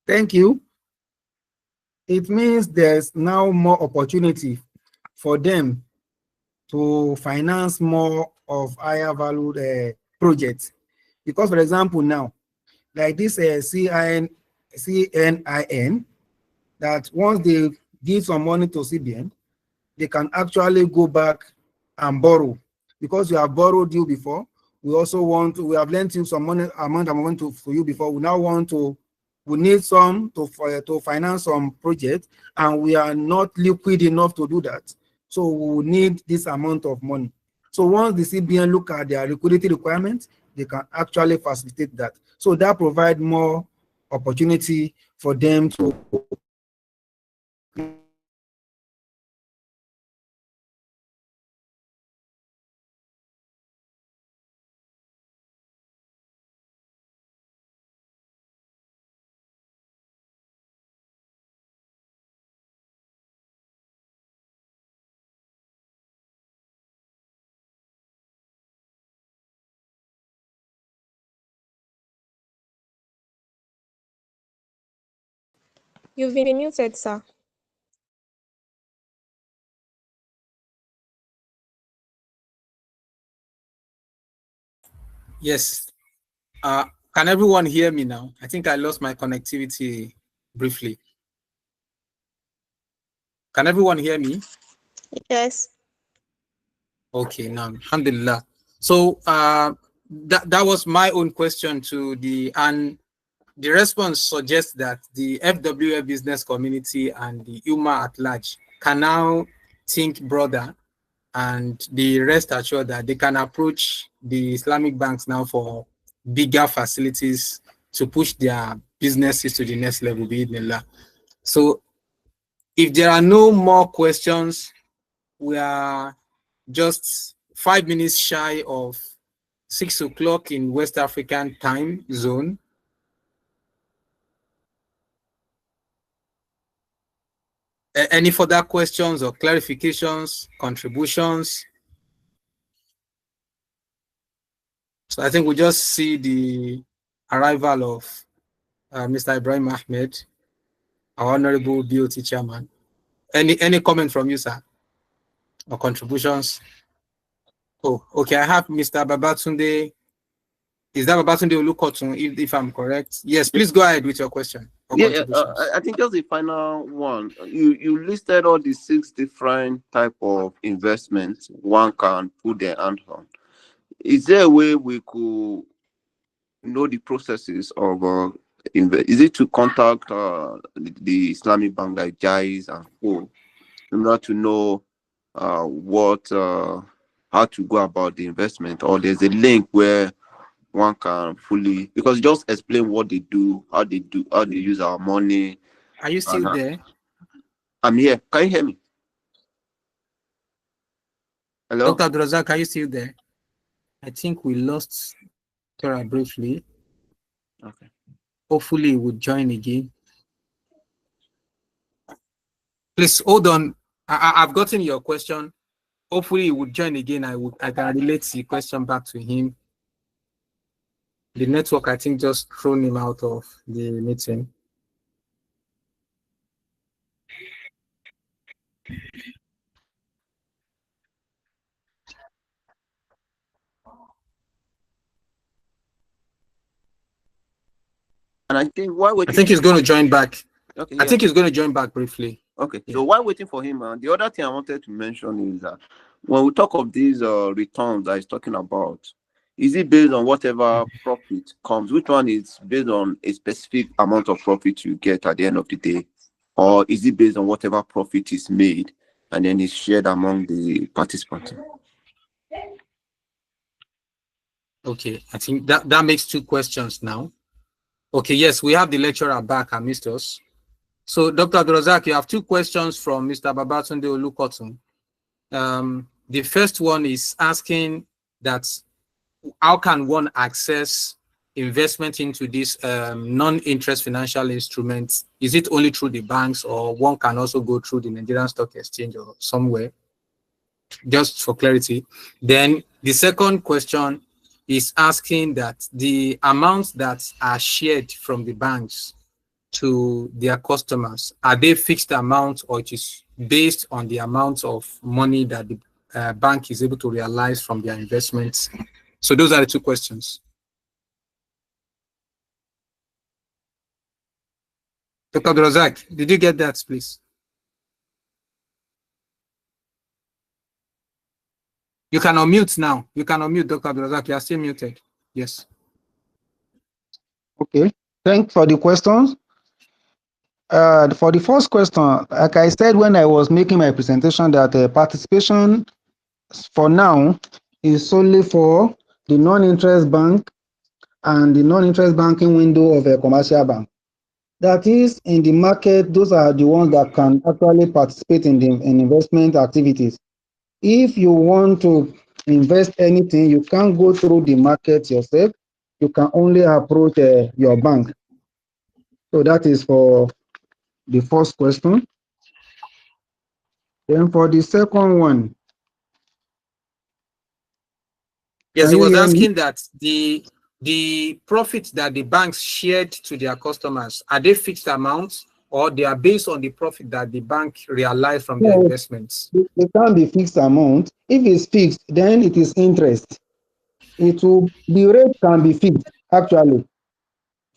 Thank you. It means there's now more opportunity for them to finance more of higher valued projects. Because, for example, now, like this CNIN, that once they give some money to CBN, they can actually go back and borrow. Because you have borrowed you before, we have lent you some money, amount of money for you before. We need some to finance some project, and we are not liquid enough to do that. So we need this amount of money. So once the CBN look at their liquidity requirements, they can actually facilitate that. So that provides more opportunity for them to You've been muted, sir. Yes. Can everyone hear me now? I think I lost my connectivity briefly. Can everyone hear me? Yes. Okay, now, alhamdulillah. So that was my own question to and the response suggests that the FWA business community and the UMA at large can now think broader and be rest assured that they can approach the Islamic banks now for bigger facilities to push their businesses to the next level, bi'idhnillah. So if there are no more questions, we are just 5 minutes shy of 6 o'clock in West African time zone. Any further questions or clarifications, contributions? So I think we just see the arrival of Mr. Ibrahim Ahmed, our Honorable BOT Chairman. Any comment from you, sir? Or contributions? Oh, okay. I have Mr. Babatunde. Is that Babatunde Olukotun, if I'm correct? Yes, please go ahead with your question or contributions. I think just the final one. You listed all the 6 different type of investments one can put their hand on. Is there a way we could know the processes of is it to contact the Islamic bank like Jais and Co in order to know what how to go about the investment, or there's a link where one can fully, because just explain what they do, how they use our money. Are you still there? I'm here. Can you hear me? Hello? Dr. Abdulrazak, are you still there? I think we lost Tora briefly. Okay. Hopefully he would join again. Please hold on. I've gotten your question. Hopefully he would join again. I can relate the question back to him. The network, I think, just thrown him out of the meeting. And I think while waiting, I think he's going to join back. Okay. I think he's going to join back briefly. Okay. Yeah. So while waiting for him, the other thing I wanted to mention is that when we talk of these returns that he's talking about, is it based on whatever profit comes? Which one is based on a specific amount of profit you get at the end of the day? Or is it based on whatever profit is made and then is shared among the participants? Okay, I think that makes 2 questions now. Okay, yes, we have the lecturer back amidst us. So, Dr. Abdulrazak, you have 2 questions from Mr. Babatunde Olukotun. The first one is asking that how can one access investment into these non-interest financial instruments? Is it only through the banks, or one can also go through the Nigerian Stock Exchange or somewhere? Just for clarity. Then the second question is asking that the amounts that are shared from the banks to their customers, are they fixed amounts, or it is based on the amount of money that the bank is able to realize from their investments? So those are the 2 questions. Dr. Abdulrazak, did you get that, please? You can unmute now. You can unmute, Dr. Abdulrazak. You are still muted. Yes. Okay, thanks for the questions. For the first question, like I said when I was making my presentation, that participation for now is solely for the non-interest bank and the non-interest banking window of a commercial bank. That is, in the market, those are the ones that can actually participate in investment activities. If you want to invest anything, you can't go through the market yourself. You can only approach your bank. So that is for the first question. Then for the second one. Yes, he was asking that the profits that the banks shared to their customers, are they fixed amounts, or they are based on the profit that the bank realized from their investments? It can be fixed amount. If it's fixed, then it is interest. The rate can be fixed, actually.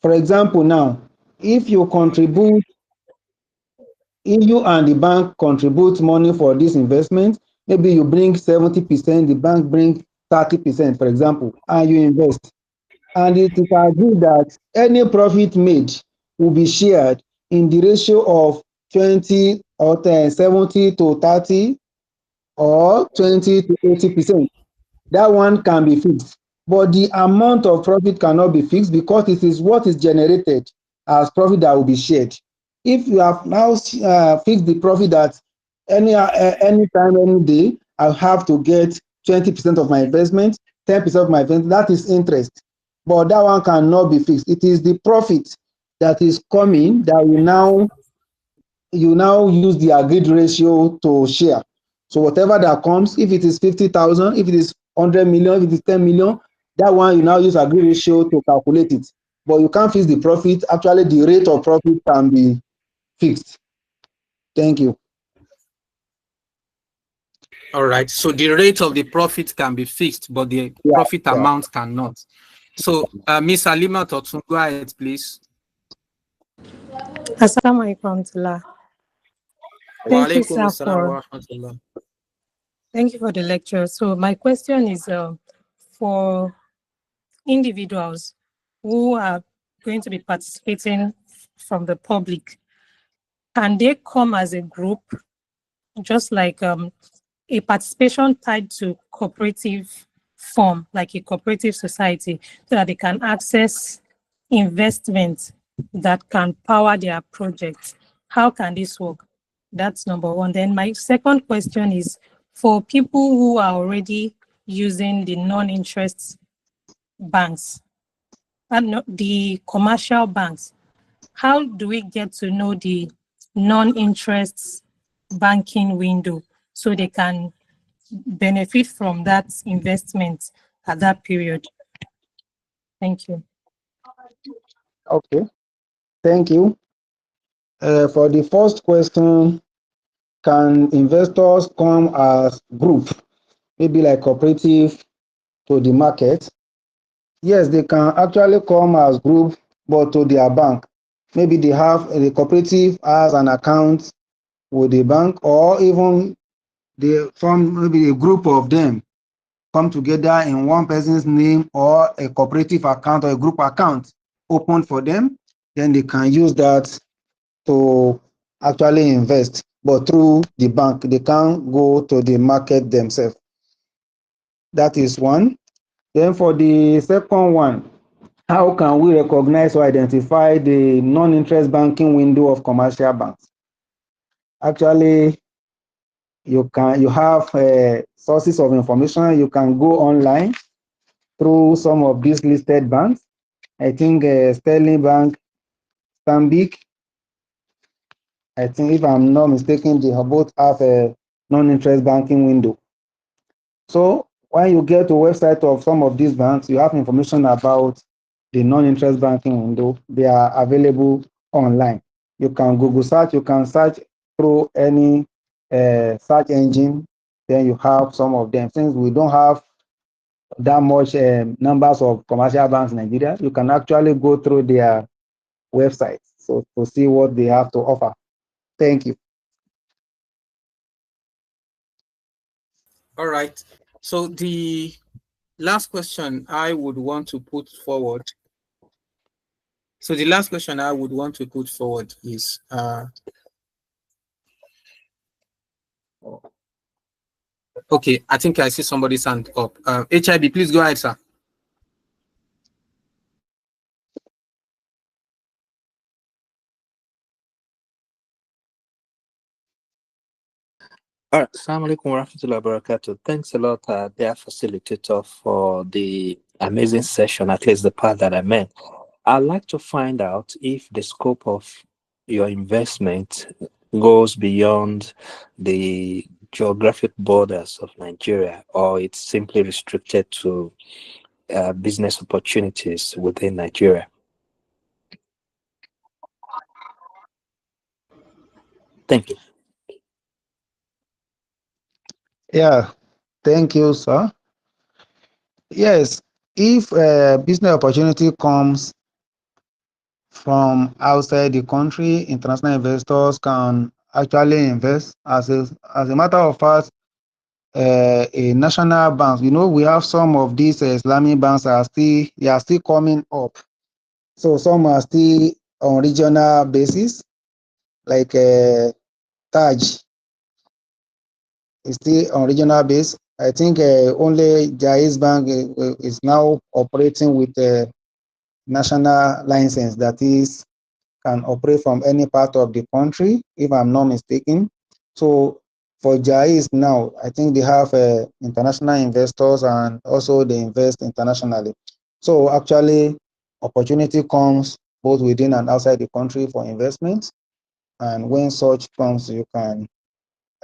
For example, now, if you and the bank contribute money for this investment, maybe you bring 70%, the bank brings 30%, for example, and you invest. And it is agreed that any profit made will be shared in the ratio of 20 or 70 to 30 or 20 to 80%. That one can be fixed. But the amount of profit cannot be fixed, because it is what is generated as profit that will be shared. If you have now fixed the profit that any time, any day, I have to get 20% of my investment, 10% of my investment, that is interest. But that one cannot be fixed. It is the profit that is coming that you now use the agreed ratio to share. So whatever that comes, if it is 50,000, if it is 100 million, if it is 10 million, that one you now use agreed ratio to calculate it. But you can't fix the profit. Actually, the rate of profit can be fixed. Thank you. All right. So the rate of the profit can be fixed, but the Yeah, profit yeah. amount cannot. So, Miss Alima Totun, go ahead, please. Assalamu alaikum warahmatullah. Wa Thank you, alaikum sir, assalam for wa rahmatullah. thank you for the lecture. So my question is for individuals who are going to be participating from the public, can they come as a group, just like a participation tied to cooperative form, like a cooperative society, so that they can access investment that can power their projects? How can this work? That's number one. Then my second question is for people who are already using the non-interest banks and not the commercial banks, how do we get to know the non-interest banking window so they can benefit from that investment at that period? Thank you. Okay, thank you. For the first question, can investors come as group, maybe like cooperative, to the market? Yes, they can actually come as group, but to their bank. Maybe they have the cooperative has an account with the bank, or even they form maybe a group of them come together in one person's name, or a cooperative account or a group account open for them. Then they can use that to actually invest, but through the bank. They can't go to the market themselves. That is one. Then for the second one, how can we recognize or identify the non-interest banking window of commercial banks? Actually, you have sources of information. You can go online through some of these listed banks. I think Sterling Bank, Stanbic, I think if I'm not mistaken, they both have a non-interest banking window. So when you get to website of some of these banks, you have information about the non-interest banking window. They are available online. You can Google search, you can search through any search engine, then you have some of them. Since we don't have that much numbers of commercial banks in Nigeria, you can actually go through their website so to see what they have to offer. Thank you. All right. So the last question I would want to put forward. So the last question I would want to put forward is okay, I think I see somebody's hand up. HIB, please go ahead, sir. All right, Assalamu alaikum warahmatullahi wabarakatuh. Thanks a lot, dear facilitator, for the amazing session, at least the part that I meant. I'd like to find out if the scope of your investment goes beyond the geographic borders of Nigeria, or it's simply restricted to business opportunities within Nigeria. Thank you. Yeah, thank you, sir. Yes, if business opportunity comes from outside the country, international investors can actually invest. As a matter of fact, a national bank, we have some of these Islamic banks they are still coming up. So some are still on regional basis, like Taj is still on regional base. I think only Jaiz Bank is now operating with a national license, that is, can operate from any part of the country, if I'm not mistaken. So for Jaiz now, I think they have international investors, and also they invest internationally. So actually, opportunity comes both within and outside the country for investment. And when such comes,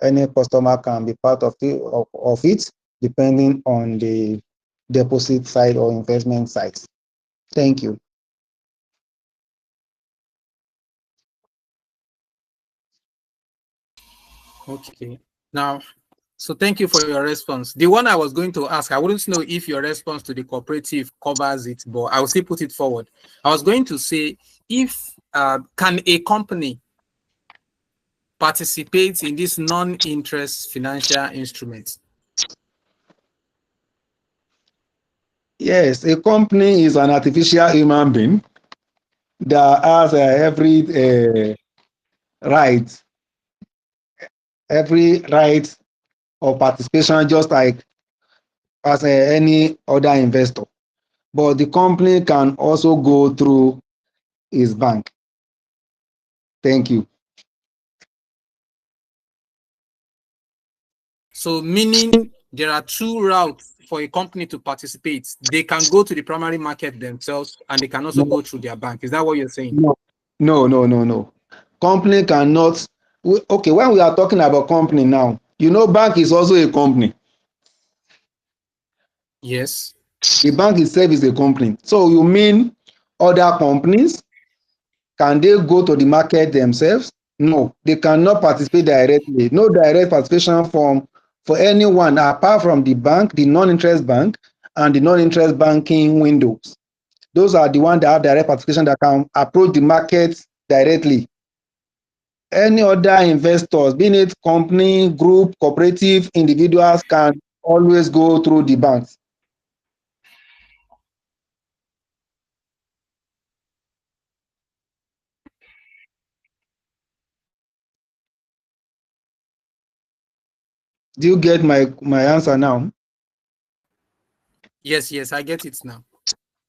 any customer can be part of it, depending on the deposit side or investment side. Thank you. Okay. Now, So thank you for your response. The one I was going to ask, I wouldn't know if your response to the cooperative covers it, but I will still put it forward. I was going to say, if can a company participate in this non-interest financial instruments? Yes, a company is an artificial human being that has every right of participation, just like as any other investor. But the company can also go through its bank. Thank you. So meaning there are two routes for a company to participate. They can go to the primary market themselves, and they can also No, go through their bank. Is that what you're saying? no. Company cannot. Okay, when we are talking about company now, you know, bank is also a company. Yes. The bank itself is a company. So you mean other companies, can they go to the market themselves? No, they cannot participate directly. No direct participation for anyone apart from the bank, the non-interest bank, and the non-interest banking windows. Those are the ones that have direct participation that can approach the market directly. Any other investors, being it company, group, cooperative, individuals, can always go through the banks. Do you get my answer now? Yes, I get it now.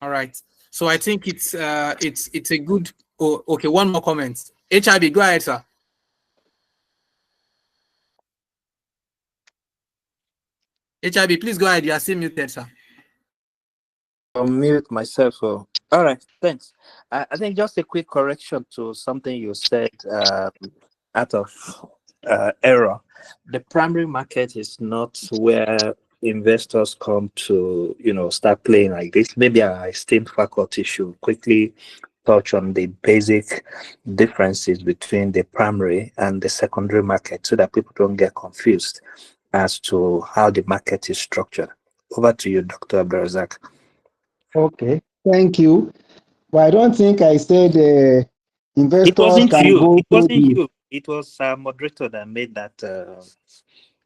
All right. So I think it's a good. Oh, okay. One more comment. HIB, go ahead, sir. HIB, please go ahead. You are still muted, sir. I'll mute myself. So, all right, thanks. I think just a quick correction to something you said out of error. The primary market is not where investors come to, start playing like this. Maybe our esteemed faculty should quickly touch on the basic differences between the primary and the secondary market so that people don't get confused as to how the market is structured. Over to you, Dr. Abdulrazak. Okay, thank you. But I don't think I said It investors wasn't can you. go It through wasn't the. you. It was a moderator that made that.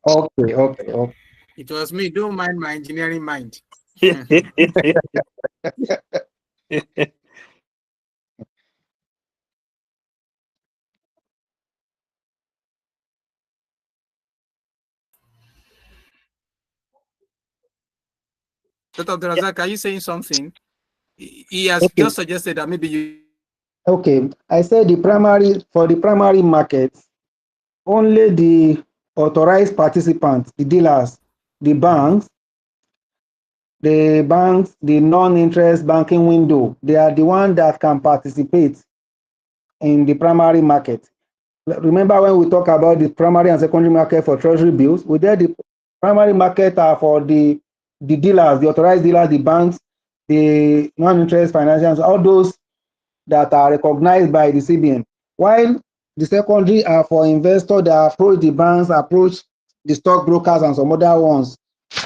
Okay. It was me. Don't mind my engineering mind. Dr. Abdulrazak, are you saying something? He has just suggested that maybe you. Okay, I said for the primary market, only the authorized participants, the dealers, the banks, the non-interest banking window, they are the ones that can participate in the primary market. Remember when we talk about the primary and secondary market for treasury bills, we did the primary market are for the dealers, the authorized dealers, the banks, the non-interest financials, all those that are recognized by the CBN. While the secondary are for investors that approach the banks, approach the stockbrokers and some other ones.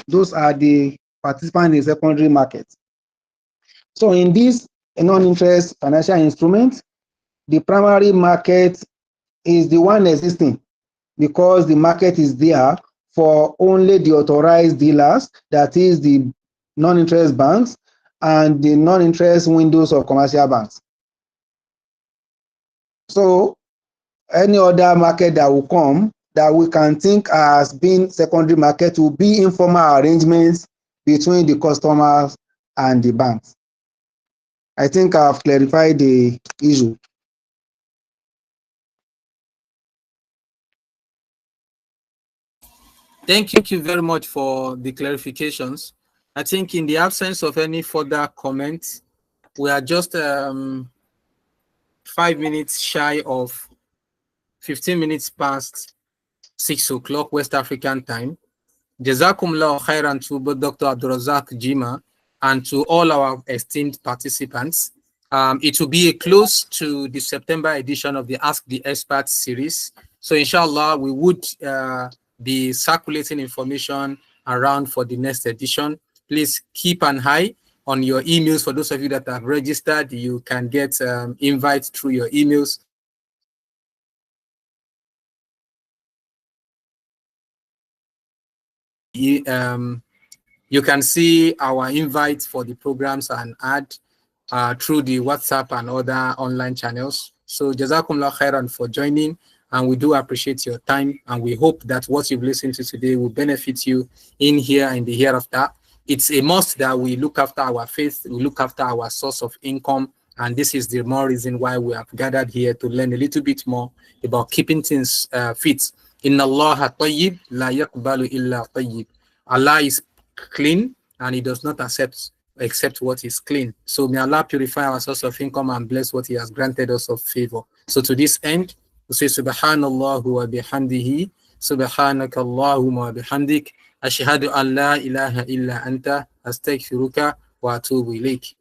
Those are the participants in the secondary market. So in this non-interest financial instruments, the primary market is the one existing because the market is there for only the authorized dealers, that is the non-interest banks and the non-interest windows of commercial banks. So any other market that will come that we can think as being secondary market will be informal arrangements between the customers and the banks. I think I've clarified the issue. Thank you very much for the clarifications. I think in the absence of any further comments, we are just 5 minutes shy of 15 minutes past 6 o'clock West African time. Jazakumullah khairan to both Dr. Abdulrazak Jima and to all our esteemed participants. It will be a close to the September edition of the Ask the Experts series. So inshallah, we would be circulating information around for the next edition. Please keep an eye on your emails. For those of you that have registered, you can get invites through your emails. You can see our invites for the programs and add through the WhatsApp and other online channels. So Jazakumullah khairan for joining, and we do appreciate your time, and we hope that what you've listened to today will benefit you in here and the hereafter. It's a must that we look after our faith, we look after our source of income, and this is the more reason why we have gathered here to learn a little bit more about keeping things fit. Inna Allah tayyib la yaqbalu illa tayyib. Allah is clean and he does not accept except what is clean. So may Allah purify our source of income and bless what he has granted us of favor. So to this end, we say subhanallahu wa bihamdihi, subhanaka Allahumma wa bihamdik, ashhadu an la ilaha illa anta, astaghfiruka wa atubu ilayk.